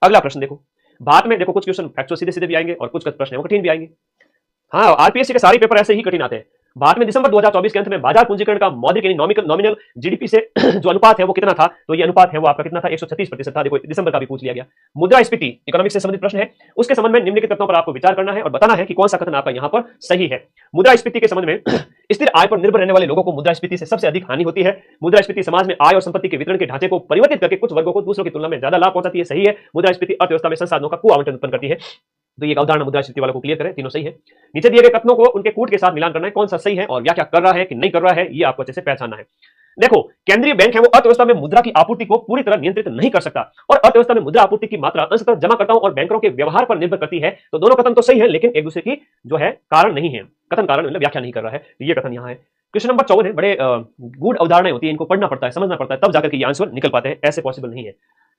अगला प्रश्न देखो, भारत में देखो कुछ क्वेश्चन फैक्चुअल सीधे सीधे भी आएंगे और कुछ प्रश्न है वो कठिन भी आएंगे। हाँ, आरपीएससी के सारे पेपर ऐसे ही कठिन आते हैं। भारत में दिसंबर 2024 के अंत में बाजार पूंजीकरण का मौद्रिक यानी नॉमिनल जीडीपी से जो अनुपात है वो कितना था, तो ये अनुपात है वो आपका कितना था, 136% था। देखो दिसंबर का भी पूछ लिया गया। मुद्रास्फीति इकोनॉमिक्स से संबंधित प्रश्न है, उसके संबंध में निम्नलिखित तथ्यों पर आपको विचार करना है और बताना है कि कौन सा कथन आपका यहाँ पर सही है। मुद्रास्फीति के संबंध में स्थिर आय पर निर्भर रहने वाले लोगों को मुद्रास्फीति से सबसे अधिक हानि होती है। मुद्रास्फीति समाज में आय और संपत्ति के वितरण के ढांचे को परिवर्तित करके कुछ वर्गों को दूसरों की तुलना में ज्यादा लाभ पहुंचाती है, सही है। मुद्रास्फीति अर्थव्यवस्था में संसाधनों का कुआवंटन उत्पन्न करती है, तो ये अवधारणा मुद्रास्फीति वालों को क्लियर करें, तीनों सही है। नीचे दिए गए कथनों को उनके कूट के साथ मिलान करना है, कौन सा सही है और क्या कर रहा है कि नहीं कर रहा है, ये आपको अच्छे से पहचानना है। देखो, केंद्रीय बैंक है वो अर्थव्यवस्था में मुद्रा की आपूर्ति को पूरी तरह नियंत्रित नहीं कर सकता और अर्थव्यवस्था में मुद्रा आपूर्ति की मात्रा अंशतः जमाकर्ताओं और बैंकरों के व्यवहार पर निर्भर करती है। तो दोनों कथन तो सही है, लेकिन एक दूसरे की जो है कारण नहीं है, कथन कारण मतलब व्याख्या नहीं कर रहा है, ये कथन यहाँ है। क्वेश्चन नंबर 54 है, बड़े गूढ़ अवधारणाएं होती है, इनको पढ़ना पड़ता है, समझना पड़ता है, तब जाकर के ये आंसर निकल पाते हैं, ऐसे पॉसिबल नहीं है।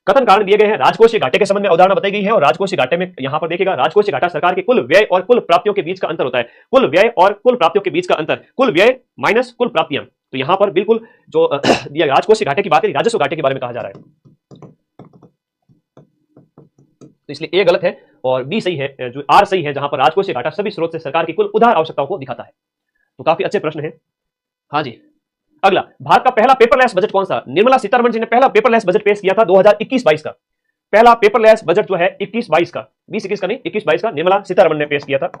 कथन कारण दिए गए हैं, राजकोषीय घाटे के संबंध में अवधारणा बताई गई है और राजकोषीय घाटे में यहां पर देखिएगा, राजकोषीय घाटा सरकार के कुल व्यय और कुल प्राप्तियों के बीच का अंतर होता है। कुल व्यय और कुल प्राप्तियों के बीच का अंतर, कुल व्यय माइनस कुल प्राप्तियां, तो यहां पर बिल्कुल जो राजकोषीय घाटे की बात है, राजस्व घाटे के बारे में कहा जा रहा है, तो इसलिए ए गलत है और बी सही है, जो आर सही है, जहां पर राजकोषीय घाटा सभी स्रोत से सरकार की कुल उधार आवश्यकताओं को दिखाता है। तो काफी अच्छे प्रश्न है। हाँ जी, अगला, भारत का पहला पेपरलेस बजट कौन सा? निर्मला सीतारमण जी ने पहला पेपरलेस बजट पेश किया था 2021-22 का। पहला पेपरलेस बजट जो है 21-22 का, 20-21 का नहीं, 21-22 का निर्मला सीतारमण ने पेश किया था।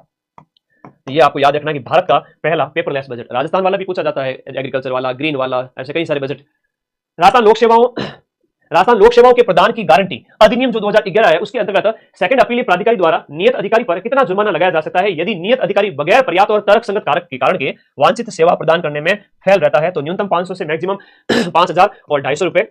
ये आपको याद रखना कि भारत का पहला पेपरलेस बजट, राजस्थान वाला भी पूछा जाता है, एग्रीकल्चर वाला, ग्रीन वाला, ऐसे कई सारे बजट। राजस्थान लोक सेवाओं के प्रदान की गारंटी अधिनियम जो 2011 है, उसके अंतर्गत सेकंड अपीलीय प्राधिकारी द्वारा नियत अधिकारी पर कितना जुर्माना लगाया जा सकता है यदि नियत अधिकारी बगैर पर्याप्त और तर्कसंगत कारक के कारण के वांछित सेवा प्रदान करने में फेल रहता है? तो न्यूनतम 500 से मैक्सिमम 5000 और 250 रुपए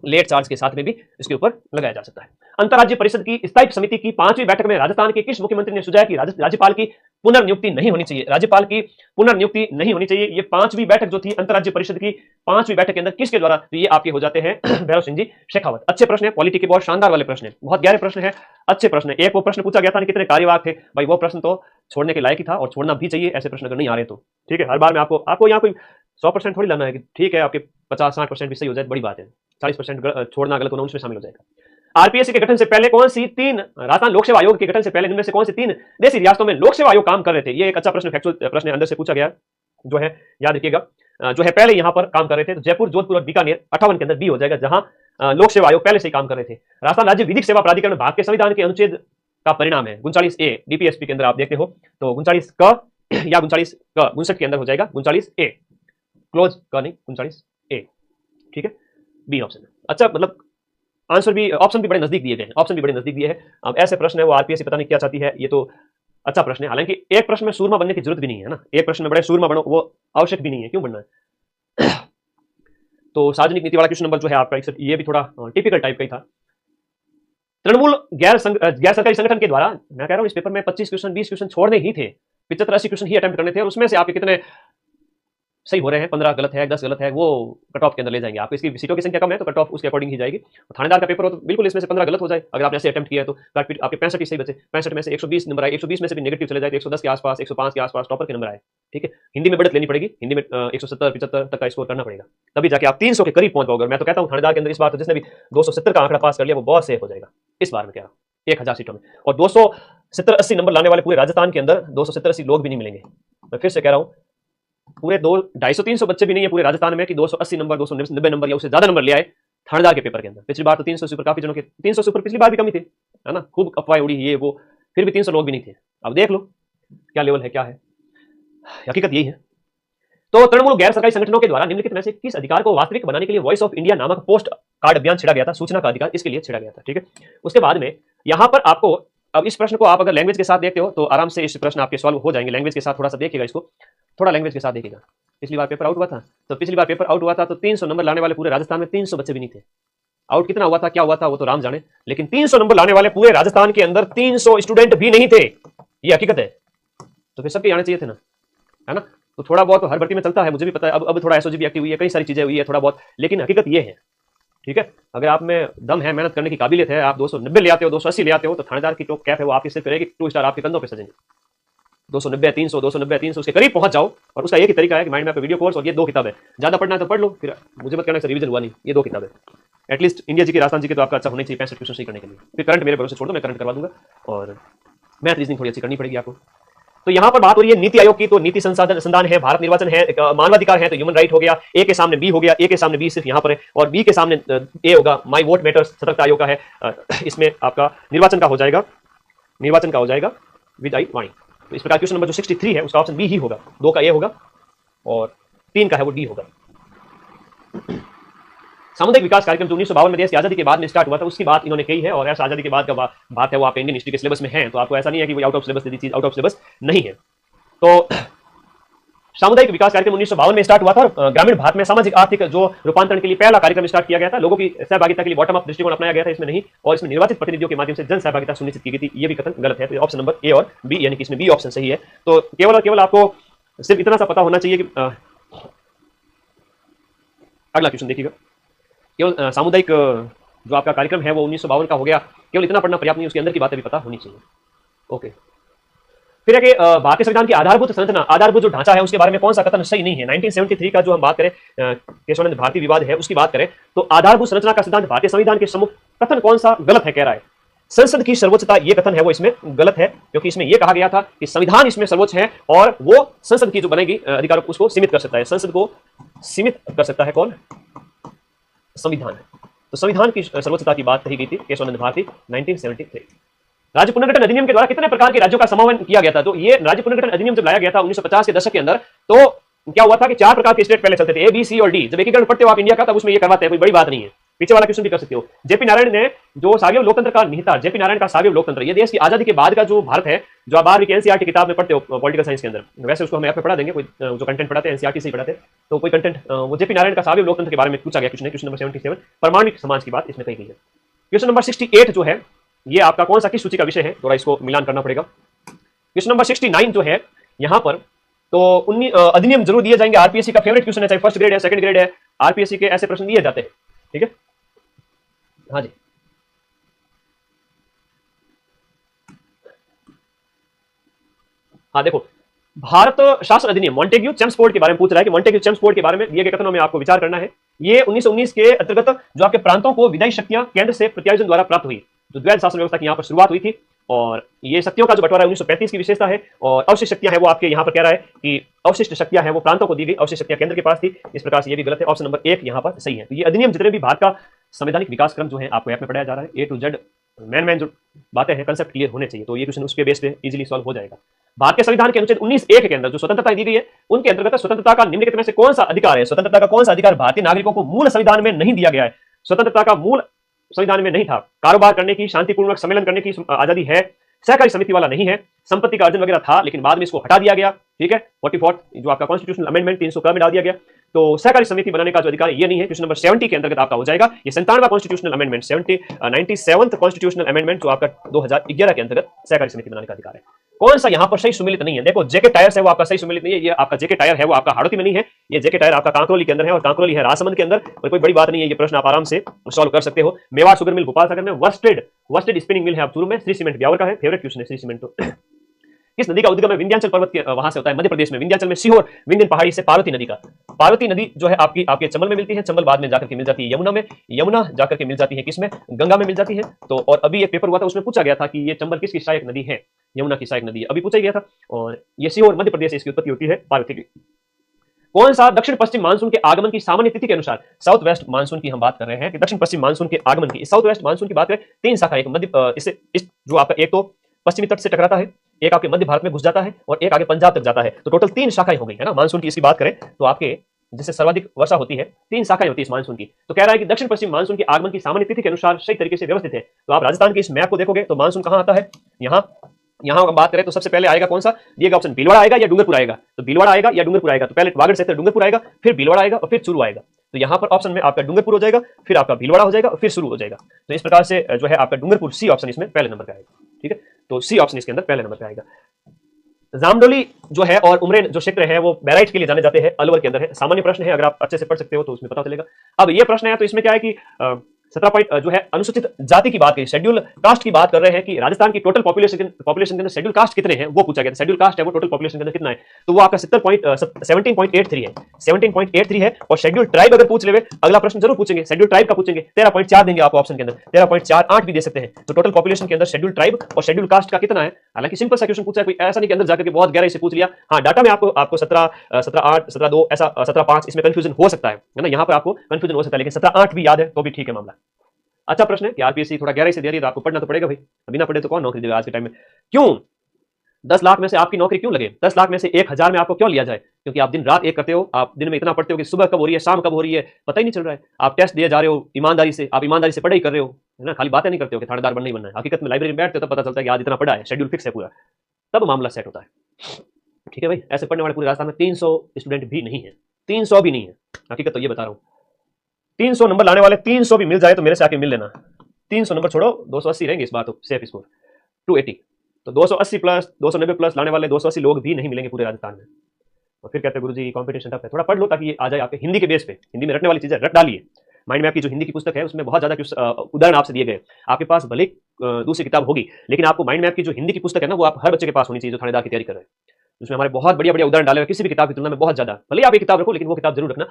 लेट चार्ज के साथ में भी इसके ऊपर लगाया जा सकता है। अंतरराज्य परिषद की स्थायी समिति की 5वीं बैठक में राजस्थान के किस मुख्यमंत्री ने सुझाया कि राज्यपाल की पुनर्नियुक्ति नहीं होनी चाहिए? राज्यपाल की पुनर्नियुक्ति नहीं होनी चाहिए। ये 5वीं बैठक जो थी अंतरराज्य परिषद की 5वीं बैठक के अंदर किसके द्वारा? तो ये आपके हो जाते हैं भैरव सिंह जी शेखावत। अच्छे प्रश्न है, पॉलिटी के बहुत शानदार वाले प्रश्न है, बहुत गहरे प्रश्न है, अच्छे प्रश्न है। एक वो प्रश्न पूछा गया था कितने कार्यवाहक थे, भाई वो प्रश्न तो छोड़ने के लायक ही था और छोड़ना भी चाहिए ऐसे प्रश्न अगर नहीं आ रहे तो। ठीक है, हर बार में आपको यहाँ कोई 100% थोड़ी लाना है कि ठीक है आपके 50-60% भी सही हो जाए, बड़ी बात है, 40% छोड़ना गलत होना उसमें शामिल हो जाएगा। आरपीएससी के गठन से पहले कौन सी तीन, राजस्थान लोक सेवा आयोग के गठन से पहले इनमें से कौन सी तीन देशी रियासतों में लोक सेवा आयोग काम कर रहे थे? ये एक अच्छा प्रश्न, फैक्चुअल प्रश्न अंदर से पूछा गया जो है, याद रखिएगा, जो है पहले यहां पर काम कर रहे थे। तो जयपुर, जोधपुर और बीकानेर 58 के अंदर बी हो जाएगा, जहां लोक सेवा आयोग पहले से ही काम कर रहे थे। राजस्थान राज्य विधिक सेवा प्राधिकरण भारत के संविधान के अनुच्छेद का परिणाम है 39 ए, डीपीएसपी के अंदर आप देखते हो तो 39 क या 39 क 59 के अंदर हो जाएगा 39 ए, क्लोज का नहीं 39 ए, ठीक है, बी ऑप्शन। अच्छा, मतलब आंसर भी, ऑप्शन भी बड़े नजदीक दिए गए हैं, ऑप्शन भी बड़े नजदीक दिए हैं। अब ऐसे प्रश्न है वो आरपीएससी पता नहीं क्या चाहती है, ये तो अच्छा प्रश्न है। हालांकि एक प्रश्न में सूरमा बनने की जरूरत भी नहीं है ना, एक प्रश्न में बड़े सूरमा बनो वो आवश्यक भी नहीं है, क्यों बनना है? तो सार्वजनिक नीति वाला क्वेश्चन नंबर जो है आपका, ये भी थोड़ा टिपिकल टाइप का ही था। तृणमूल गैर सरकारी संगठन के द्वारा, मैं कह रहा हूं इस पेपर में 25 क्वेश्चन 20 क्वेश्चन छोड़ने ही थे, 75-80 क्वेश्चन ही अटेम्प्ट करने थे और उसमें से आपके कितने सही हो रहे हैं, 15 गलत है, 10 गलत है, वो कट ऑफ के अंदर ले जाएंगे आपको। इसकी सीटों की संख्या कम है तो कट ऑफ उसके अकॉर्डिंग ही जाएगी। थानेदार का पेपर हो तो बिल्कुल इसमें से 15 गलत हो जाए अगर आपने ऐसे अटेम्प्ट किया है तो आपके 65 ही सही बचे, 65 में से 120 नंबर आए, 120 में से भी नेगेटिव चले जाए तो 110 के आसपास, 105 के आसपास टॉपर के नंबर आए। ठीक है, हिंदी में बढ़त लेनी पड़ेगी, हिंदी में 170-75 तक का स्कोर करना पड़ेगा, तभी जाके आप 300 के करीब पहुंच पाओगे। मैं तो कहता हूं थानेदार के अंदर इस बार तो जिसने भी 270 का आंकड़ा पास कर लिया वो बहुत सेफ हो जाएगा इस बार में, कह रहा हूं 1000 सीटों में। और 270-80 नंबर लाने वाले पूरे राजस्थान के अंदर 270-80 लोग भी नहीं मिलेंगे। मैं फिर से कह रहा हूं पूरे 250-300 बच्चे भी नहीं है पूरे राजस्थान में कि 280 नंबर 290 नंबर या उससे ज्यादा नंबर ले आए थानेदार के पेपर के अंदर। पिछली बार तो 300 से ऊपर काफी जनों के 300 से ऊपर पिछली बार भी कमी थे, है ना, खूब अफवाह उड़ी ये वो, फिर भी 300 लोग भी नहीं थे। अब देख लो क्या लेवल है, क्या है, हकीकत यही है। तो तृणमूल गैर सरकारी संगठनों के द्वारा निम्नलिखित में से किस अधिकार को वास्तविक बनाने के लिए वॉइस ऑफ इंडिया नामक पोस्ट कार्ड अभियान छिड़ा गया था? सूचना का अधिकार, इसके लिए छिड़ा गया था। ठीक है, उसके बाद में यहां पर आपको, अब इस प्रश्न को आप अगर लैंग्वेज के साथ देखते हो तो आराम से इस प्रश्न आपके सॉल्व हो जाएंगे। लैंग्वेज के साथ थोड़ा सा देखिएगा, इसको थोड़ा लैंग्वेज के साथ देखिएगा। पिछली बार पेपर आउट हुआ था तो तो 300 नंबर लाने वाले पूरे राजस्थान में 300 बच्चे भी नहीं थे। आउट कितना हुआ था, क्या हुआ था वो तो राम जाने, लेकिन 300 नंबर लाने वाले पूरे राजस्थान के अंदर 300 स्टूडेंट भी नहीं थे, ये हकीकत है। तो फिर सबके आने चाहिए थे ना, है ना। तो थोड़ा बहुत तो हर भर्ती में चलता है, मुझे भी पता है। अब थोड़ा एसओजी भी एक्टिव हुई है, कई सारी चीजें हुई है थोड़ा बहुत, लेकिन हकीकत ये है। ठीक है, अगर आप में दम है, मेहनत करने की काबिलियत है, आप 290 ले आते हो, 280 ले आते हो, तो थानेदार की जो कैप है वो आपकी सिर्फ रहेगी, 2 स्टार आपके कंधों पे सजेंगे। 290 300 290 300 उसके करीब पहुंच जाओ। और उसका एक ही तरीका है कि माइंड मैप वीडियो कोर्स और ये 2 किताबें, ज्यादा पढ़ना है तो पढ़ लो, फिर मुझे मत कहना कि रिवीजन हुआ नहीं, ये 2 किताबें एटलीस्ट इंडिया जी की, राजस्थान जी के तो आपका अच्छा होना चाहिए 65 क्वेश्चन सही करने के लिए। फिर करंट मेरे भरोसे छोड़ दो, मैं करंट करवा दूंगा, और मैथ रीजनिंग थोड़ी अच्छी करनी पड़ेगी आपको। तो यहां पर बात हो रही है नीति आयोग की, तो नीति संसाधन संधान है, भारत निर्वाचन है, मानवाधिकार है, तो ह्यूमन राइट हो गया, ए के सामने बी हो गया, ए के सामने बी सिर्फ यहां पर है, और बी के सामने ए होगा, माई वोट मैटर्स सतर्कता आयोग का है, इसमें आपका निर्वाचन का हो जाएगा, निर्वाचन का हो जाएगा विद आई वाणी। तो इस प्रकार क्वेश्चन नंबर जो 63 है उसका ऑप्शन बी ही होगा, 2 का ए होगा और 3 का है वो डी होगा। सामुदायिक विकास कार्यक्रम जो 1952 में देश की आजादी के बाद में स्टार्ट हुआ था, उसकी बात इन्होंने कही है, और ऐसा आजादी के बाद का बात है वो आप इंडियन हिस्ट्री के सिलेबस में है, तो आपको ऐसा नहीं है कि वो आउट ऑफ सिलेबस, चीज आउट ऑफ सिलेबस नहीं है। तो सामुदायिक विकास कार्यक्रम 1952 में स्टार्ट हुआ था, और ग्रामीण भारत में सामाजिक आर्थिक जो रूपांतरण के लिए पहला कार्यक्रम स्टार्ट किया गया था, लोगों की सहभागिता के लिए बॉटम अप दृष्टिकोण अपनाया गया था, इसमें नहीं, और इसमें निर्वाचित प्रतिनिधियों के माध्यम से जन सहभागिता सुनिश्चित की गई थी, ये भी कथन गलत है। तो ऑप्शन नंबर ए और बी यानी कि इसमें बी ऑप्शन सही है। तो केवल और केवल आपको सिर्फ इतना सा पता होना चाहिए कि अगला क्वेश्चन देखिएगा, केवल सामुदायिक जो आपका कार्यक्रम है वो 1952 का हो गया, केवल इतना पढ़ना पर्याप्त नहीं, उसके अंदर की बातें भी पता होनी चाहिए। ओके, फिर है कि भारतीय संविधान की आधारभूत संरचना, आधारभूत जो ढांचा है उसके बारे में कौन सा कथन सही नहीं है। 1973 का जो हम बात करें, केशवानंद भारती विवाद है उसकी बात करें, तो आधारभूत संरचना का सिद्धांत भारतीय संविधान के सम्मुख कथन कौन सा गलत है, कह रहा है संसद की सर्वोच्चता, ये कथन है वो इसमें गलत है, क्योंकि इसमें यह कहा गया था कि संविधान इसमें सर्वोच्च है और वो संसद की जो बनेगी अधिकार उसको सीमित कर सकता है, संसद को सीमित कर सकता है कौन, संविधान। तो संविधान की सर्वोच्चता की बात कही गई थी केशवानंद भारती 1973। राज्य पुनर्गठन अधिनियम के द्वारा कितने प्रकार के राज्यों का समावेशन किया गया था। तो ये राज्य पुनर्गठन अधिनियम जब लाया गया था 1950 के दशक के अंदर, तो क्या हुआ था कि 4 प्रकार के स्टेट पहले चलते थे, ए बी सी और डी। जब एकीकरण पढ़ते हो आप इंडिया का, तब उसमें ये करवाते हैं, कोई बड़ी बात नहीं है, पीछे वाला क्वेश्चन भी कर सकते हो। जेपी नारायण ने जो सावयव लोकतंत्र का निहितार्थ, जेपी नारायण का सावयव लोकतंत्र, ये देश की आजादी के बाद का जो भारत है, जो आप 12वीं की एनसीईआरटी किताब में पढ़ते हो पॉलिटिकल साइंस के अंदर, वैसे उसको हम यहाँ पे पढ़ा देंगे, कोई जो कंटेंट पढ़ाते हैं एनसीईआरटी से ही पढ़ाते, तो कोई कंटेंट वो जेपी नारायण का सावयव लोकतंत्र के बारे में पूछा गया क्वेश्चन है, क्वेश्चन नंबर 77, परमाणु समाज की बात इसमें कही गई है। क्वेश्चन नंबर 68 जो है ये आपका कौन सा किस सूची का विषय है, थोड़ा इसको मिलान करना पड़ेगा। क्वेश्चन नंबर 69 जो है यहाँ पर, तो अधिनियम जरूर दिए जाएंगे, आरपीएससी का फेवरेट क्वेश्चन है, चाहे फर्स्ट ग्रेड है सेकंड ग्रेड है, आरपीएससी के ऐसे प्रश्न दिए जाते हैं, ठीक है। हाँ जी, हाँ देखो, भारत शासन अधिनियम मॉन्टेग्यू चेम्सफोर्ड के बारे में पूछ रहा है कि मॉन्टेग्यू चेम्सफोर्ड के बारे में दिए गए कथनों में आपको विचार करना है। ये 1919 के अंतर्गत जो आपके प्रांतों को विधायी शक्तियां केंद्र से प्रत्यायोजन द्वारा प्राप्त हुई, जो द्वैध शासन व्यवस्था की यहाँ पर शुरुआत हुई थी, और ये शक्तियों का जो बंटवारा है 1935 की विशेषता है। और अवशिष्ट शक्तियां है वो आपके यहाँ पर कह रहा है कि अवशिष्ट शक्तियां है वो प्रांतों को दी गई, अवशिष्ट शक्तियां केंद्र के पास थी, इस प्रकार से ये भी गलत है, ऑप्शन नंबर 1 यहाँ पर सही है। तो ये अधिनियम जितने भी भारत का संवैधानिक विकास क्रम जो है आपको ऐप में पढ़ाया जा रहा है, ए टू जेड मैन जो बातें हैं कंसेप्ट क्लियर होने चाहिए, तो ये क्वेश्चन उसके बेस पे इजीली सॉल्व हो जाएगा। भारत के संविधान के अनुच्छेद 19(1) के अंदर जो स्वतंत्रता दी गई है, उनके अंतर्गत स्वतंत्रता का निम्नलिखित में से कौन सा अधिकार है, स्वतंत्रता का कौन सा अधिकार भारतीय नागरिकों को मूल संविधान में नहीं दिया गया है। स्वतंत्रता का मूल संविधान में नहीं था, कारोबार करने की, शांतिपूर्वक सम्मेलन करने की आजादी है, सहकारी समिति वाला नहीं है, संपत्ति का अर्जन वगैरह था लेकिन बाद में इसको हटा दिया गया, ठीक है। 44 जो आपका कॉन्स्टिट्यूशनल अमेंडमेंट 300 में डाल दिया गया, तो सहकारी समिति बनाने का जो अधिकार ये नहीं है। क्वेश्चन नंबर 70 के अंतर्गत आपका हो जाएगा ये 97वां constitutional amendment, 97th constitutional amendment जो आपका 2011 के अंतर्गत सहकारी समिति बनाने का अधिकार है। कौन सा यहाँ पर सही सुमिलित नहीं है, देखो जेके टायर्स है वो आपका सही सुमिलित नहीं है, ये आपका जेके टायर है वो आपका हाड़ौती में नहीं है, ये जेके टायर आपका कांकरोली के अंदर है, और कांकरोली है राजसमंद के अंदर, और कोई बड़ी बात नहीं है, ये प्रश्न आप आराम से सॉल्व कर सकते हो। मेवाड़ शुगर मिल भोपाल सागर में, वर्स्टेड स्पिनिंग मिल है चूरू में, श्री सीमेंट ब्यावर का है, फेवरेट क्वेश्चन है श्री सीमेंट। तो किस नदी का उद्गम है विंध्याचल पर्वत के वहां से होता है, मध्य प्रदेश में, विंध्याचल में सीहोर विंध्यन पहाड़ी से पार्वती नदी का, पार्वती नदी जो है आपके चंबल में मिलती है, चंबल बाद में जाकर के मिल जाती है यमुना में, यमुना जाकर के मिल जाती है किसमें, गंगा में मिल जाती है। तो और अभी एक पेपर हुआ था उसमें पूछा गया था कि ये चंबल किसकी सहायक नदी है, यमुना की सहायक नदी है, अभी पूछा गया था। और ये सीहोर मध्य प्रदेश से इसकी उत्पत्ति होती है पार्वती की। कौन सा दक्षिण पश्चिम मानसून के आगमन की सामान्य तिथि के अनुसार, साउथ वेस्ट मानसून की हम बात कर रहे हैं कि दक्षिण पश्चिम मानसून के आगमन की, साउथ वेस्ट मानसून की बात करें 3 शाखा, एक मध्य इससे इस जो आपका एक तो पश्चिमी तट से टकराता है, एक आपके मध्य भारत में घुस जाता है, और एक आगे पंजाब तक जाता है, तो टोटल 3 शाखाएं हो गई है ना मानसून की। इसकी बात करें तो आपके जिससे सर्वाधिक वर्षा होती है 3 शाखाएं होती है इस मानसून की। तो कह रहा है कि दक्षिण पश्चिम मानसून के आगमन की सामान्य तिथि के अनुसार सही तरीके से व्यवस्थित है। तो आप राजस्थान के इस मैप को देखोगे तो मानसून कहां आता है, यहाँ बात करें तो सबसे पहले आएगा कौन सा दिएगा ऑप्शन, भीलवाड़ा आएगा या डूंगरपुर आएगा, तो भीलवाड़ा आएगा या डूंगरपुर आएगा, तो पहले वागड़ से डूंगरपुर आएगा, फिर भीलवाड़ा आएगा और फिर चूरू आएगा। तो यहाँ पर ऑप्शन में आपका डूंगरपुर हो जाएगा, फिर आपका भीलवाड़ा हो जाएगा और फिर शुरू हो जाएगा। तो इस प्रकार से जो है आपका डूंगरपुर सी ऑप्शन इसमें पहले नंबर पे आएगा, ठीक है। तो सी ऑप्शन इसके अंदर पहले नंबर पे आएगा। जामडोली जो है और उमरेन जो क्षेत्र है वो बैराइट के लिए जाने जाते हैं, अलवर के अंदर है। सामान्य प्रश्न है, अगर आप अच्छे से पढ़ सकते हो तो उसमें पता चलेगा। अब ये प्रश्न है तो इसमें क्या है कि 17 पॉइंट जो है अनुसूचित जाति की बात करी, शेड्यूल कास्ट की बात कर रहे हैं कि राजस्थान की टोटल पॉपुलेशन के अंदर शेड्यूल कास्ट कितने हैं वो पूछा गया था। शेड्यूल कास्ट है वो टोटल पॉपुलेशन के अंदर कितना है, तो वो आपका 17.83 है, 17.83 है। और शेड्यूल ट्राइब अगर पूछ लेवे, अगला प्रश्न जरूर पूछेंगे, शेड्यूल ट्राइब का पूछेंगे, 13.4 देंगे आपको ऑप्शन के अंदर, 13.48 भी दे सकते हैं। तो टोटल पॉपुलेशन के अंदर शेड्यूल ट्राइब और शेड्यूल कास्ट का कितना है। हालांकि सिंपल सा क्वेश्चन पूछा है, कोई ऐसा नहीं कि अंदर जाकर के बहुत गहराई से पूछ लिया। हाँ, डाटा में आपको 17.8, 17.2 ऐसा 17.5 इसमें कंफ्यूजन हो सकता है ना, यहाँ पर आपको कंफ्यूजन हो सकता है, लेकिन 17.8 भी याद है तो भी ठीक है मामला। अच्छा प्रश्न है कि आरपीएससी थोड़ा गहराई से दे रही है तो आपको पढ़ना तो पड़ेगा भाई, अभी ना पढ़े तो कौन नौकरी देगा आज के टाइम में। क्यों 10 लाख में से आपकी नौकरी क्यों लगे, 10 लाख में से 1000 में आपको क्यों लिया जाए, क्योंकि आप दिन रात एक करते हो, आप दिन में इतना पढ़ते हो कि सुबह कब हो रही है शाम कब हो रही है पता ही नहीं चल रहा है। आप टेस्ट दिए जा रहे हो ईमानदारी से, आप ईमानदारी से पढ़ाई कर रहे हो, है ना, खाली बातें नहीं करते हो कि थानेदार बनना ही बनना है। हकीकत में लाइब्रेरी में बैठते हो तब पता चलता है कि आज इतना पढ़ा है, शेड्यूल फिक्स है पूरा, तब मामला सेट होता है। ठीक है भाई, ऐसे पढ़ने वाले पूरे राजस्थान में 300 स्टूडेंट भी नहीं है, 300 भी नहीं है, हकीकत तो ये बता रहा हूँ। 300 नंबर लाने वाले 300 भी मिल जाए तो मेरे से आके मिल लेना। 300 नंबर छोड़ो, 280 रहेंगे इस बार तो सेफ स्कोर 280, तो 280 प्लस 290 प्लस लाने वाले 280 लोग भी नहीं मिलेंगे पूरे राजस्थान में। और फिर कहते हैं गुरुजी कंपटीशन टफ है, थोड़ा पढ़ लो ताकि ये आ जाए आपके हिंदी के बेस पे, हिंदी में रटने वाली चीजें रट डालिए। माइंड मैप की जो हिंदी की पुस्तक है उसमें बहुत ज्यादा उदाहरण आपसे दिए गए, आपके पास भले दूसरी किताब होगी लेकिन आपको माइंड मैप की जो हिंदी की पुस्तक है ना वो आप हर बच्चे के पास होनी चाहिए जो थानेदार की तैयारी कर रहे हैं। उसमें हमारे बहुत बढ़िया बढ़िया उदाहरण डाले हुए किसी भी किताब की तुलना में बहुत ज्यादा, भले आप एक किताब रखो लेकिन वो किताब जरूर रखना।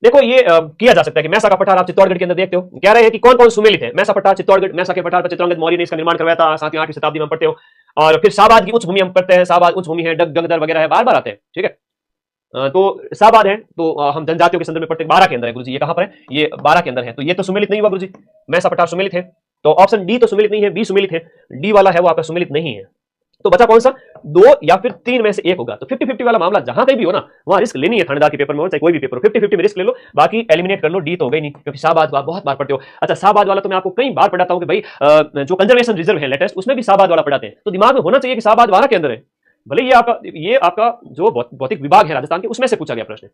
देखो ये किया जा सकता है कि मैसा का पठार आप चित्तौड़गढ़ के अंदर देखते हो, कह रहे हैं कि कौन कौन सुमेलित है। मैसा पठार चित्तौड़गढ़, मैसा के पठार पर चित्तौड़गढ़ मौर्य ने इसका निर्माण करवाया था, 7वीं 8वीं शताब्दी में पढ़ते हो। और फिर शाहबाद की उच्च भूमि हम पढ़ते हैं, शाहबाद उच्च भूमि है, गंगदर वगैरह है, बार बार आते हैं। ठीक है, तो शाहबाद है तो हम जनजातियों के संदर्भ में पढ़ते हैं, 12 के अंदर है गुरुजी, ये कहां पर है, ये 12 के अंदर है, तो ये तो सुमेलित नहीं हुआ गुरुजी, मैसा पठार सुमेलित है, तो ऑप्शन डी तो सुमेलित नहीं है, बी सुमेलित है, डी वाला है वो आपका सुमेलित नहीं है। तो बचा कौन सा, 2 या फिर 3 में से एक होगा। तो 50-50 वाला मामला जहां कहीं भी हो ना वहां रिस्क लेनी है, थानेदार के पेपर में हो चाहे कोई भी पेपर हो, 50-50 में रिस्क ले लो, बाकी एलिमिनेट कर लो, डी तो हो गई नहीं क्योंकि शाहबाद आप बहुत बार पढ़ते हो। अच्छा शाहबाद वाला तो मैं आपको कई बार पढ़ाता हूं कि भाई जो कंजर्वेशन रिजर्व है लेटेस्ट उसमें भी शाहबाद वाला पढ़ाते हैं, तो दिमाग में होना चाहिए कि शाहबाद 12 के अंदर है। भले ये आपका जो भौतिक विभाग है राजस्थान के उसमें से पूछा गया प्रश्न।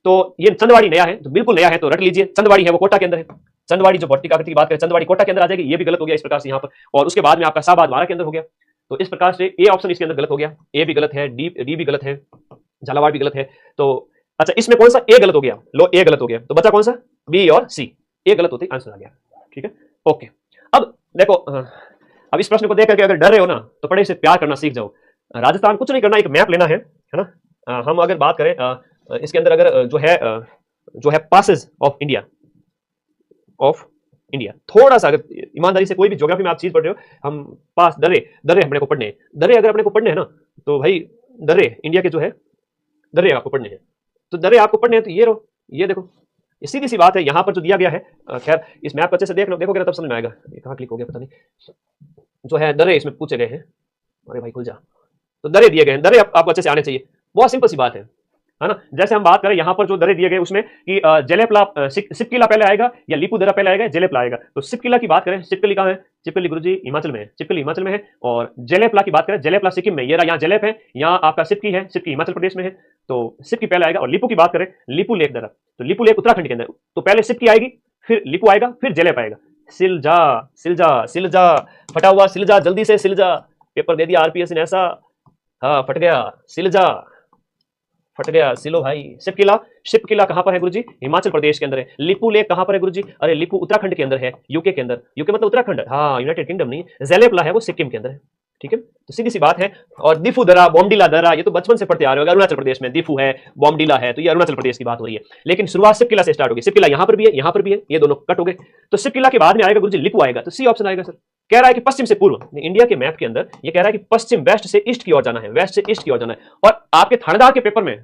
तो ये चंदवाड़ी नया है, तो बिल्कुल नया है तो रट लीजिए, चंदवाड़ी है वो कोटा के अंदर है। चंदवाड़ी जो भौतिक आकृति की बात करें चंदवाड़ी कोटा के अंदर आ जाएगी, ये भी गलत हो गया इस प्रकार से यहाँ पर। और उसके बाद में आपका शाहबाद 12 के अंदर हो गया, तो इस प्रकार से ए ऑप्शन इसके अंदर गलत हो गया, ए भी गलत है, डी भी गलत है, झालावाड़ भी गलत है। तो अच्छा इसमें कौन सा ए गलत हो गया, लो ए गलत हो गया, तो बचा कौन सा, बी और सी, ए गलत होते आंसर आ गया। ठीक है, ओके। अब देखो अब इस प्रश्न को देख करके अगर डर रहे हो ना तो पढ़ाई से प्यार करना सीख जाओ। राजस्थान कुछ नहीं करना, एक मैप लेना है ना। हम अगर बात करें इसके अंदर अगर जो है पासेस ऑफ इंडिया, थोड़ा सा अगर ईमानदारी से कोई भी ज्योग्राफी में आप चीज पढ़ रहे हो, हम पास दर्रे अपने को पढ़ने हैं, दर्रे अगर अपने को पढ़ने हैं ना तो भाई दर्रे इंडिया के जो है दर्रे आपको पढ़ने हैं, तो दर्रे आपको पढ़ने हैं तो ये रो, ये देखो, ये सीधी सी बात है यहाँ पर जो दिया गया है। खैर इस मैप अच्छे से देख लो, देखोगे ना तब समझ में आएगा। ये कहाँ क्लिक हो गया पता नहीं, जो है दर्रे इसमें पूछे गए हैं, अरे भाई खुल जा, तो दर्रे दिए गए हैं, दर्रे आपको अच्छे से आने चाहिए, बहुत सिंपल सी बात है ना। जैसे हम बात करें यहाँ पर जो दर्रे दिए गए उसमें कि जलेपला सिपकिला पहले आएगा या लीपू दर्रा पहले आएगा, जलेपला आएगा। तो सिपकिला की बात करें, सिपकली कहाँ है, सिपकली गुरुजी हिमाचल में है, सिपकली हिमाचल में है। और जलेपला की बात करें, जलेपला सिक्किम में, ये रहा यहाँ जलेप है, यहाँ आपका सिपकी है, सिपकी हिमाचल प्रदेश में है, तो सिपकी पहले आएगा। और लीपू की बात करें, लीपू लेक दर्रा, तो लीपू लेक उत्तराखंड के अंदर, तो पहले सिपकी आएगी फिर लीपू आएगा फिर जलेप आएगा। सिलजा सिलजा सिलजा, फटा हुआ सिलजा, जल्दी से सिलजा, पेपर दे दिया आरपीएस ने ऐसा, हाँ फट गया सिलजा, फट गया सिलो भाई। शिपकिला कहां पर है गुरुजी, हिमाचल प्रदेश के अंदर है। लिपू लेक कहां पर है गुरुजी, अरे लिपू उत्तराखंड के अंदर है, यूके के अंदर, यूके मतलब उत्तराखंड, हाँ यूनाइटेड किंगडम नहीं। जलेपला है वो सिक्किम के अंदर है। ठीक है, तो सीधी सी बात है। और दिफू दरा, बोमडीला दरा, ये तो बचपन से पढ़ते आ रहे हो, अरुणाचल प्रदेश में दिफू है, बोमडीला है, तो ये अरुणाचल प्रदेश की बात हो रही है। लेकिन शुरुआत सिपकिला से स्टार्ट होगी, सिपकिला यहाँ पर भी है, यहाँ पर भी है, ये दोनों कट हो गए। तो सिपकिला के बाद में आएगा गुरुजी लिपू आएगा, तो सी ऑप्शन आएगा सर। कह रहा है कि पश्चिम से पूर्व, इंडिया के मैप के अंदर ये कह रहा है कि पश्चिम, वेस्ट से ईस्ट की ओर जाना है, वेस्ट से ईस्ट की ओर जाना है। और आपके थानेदार के पेपर में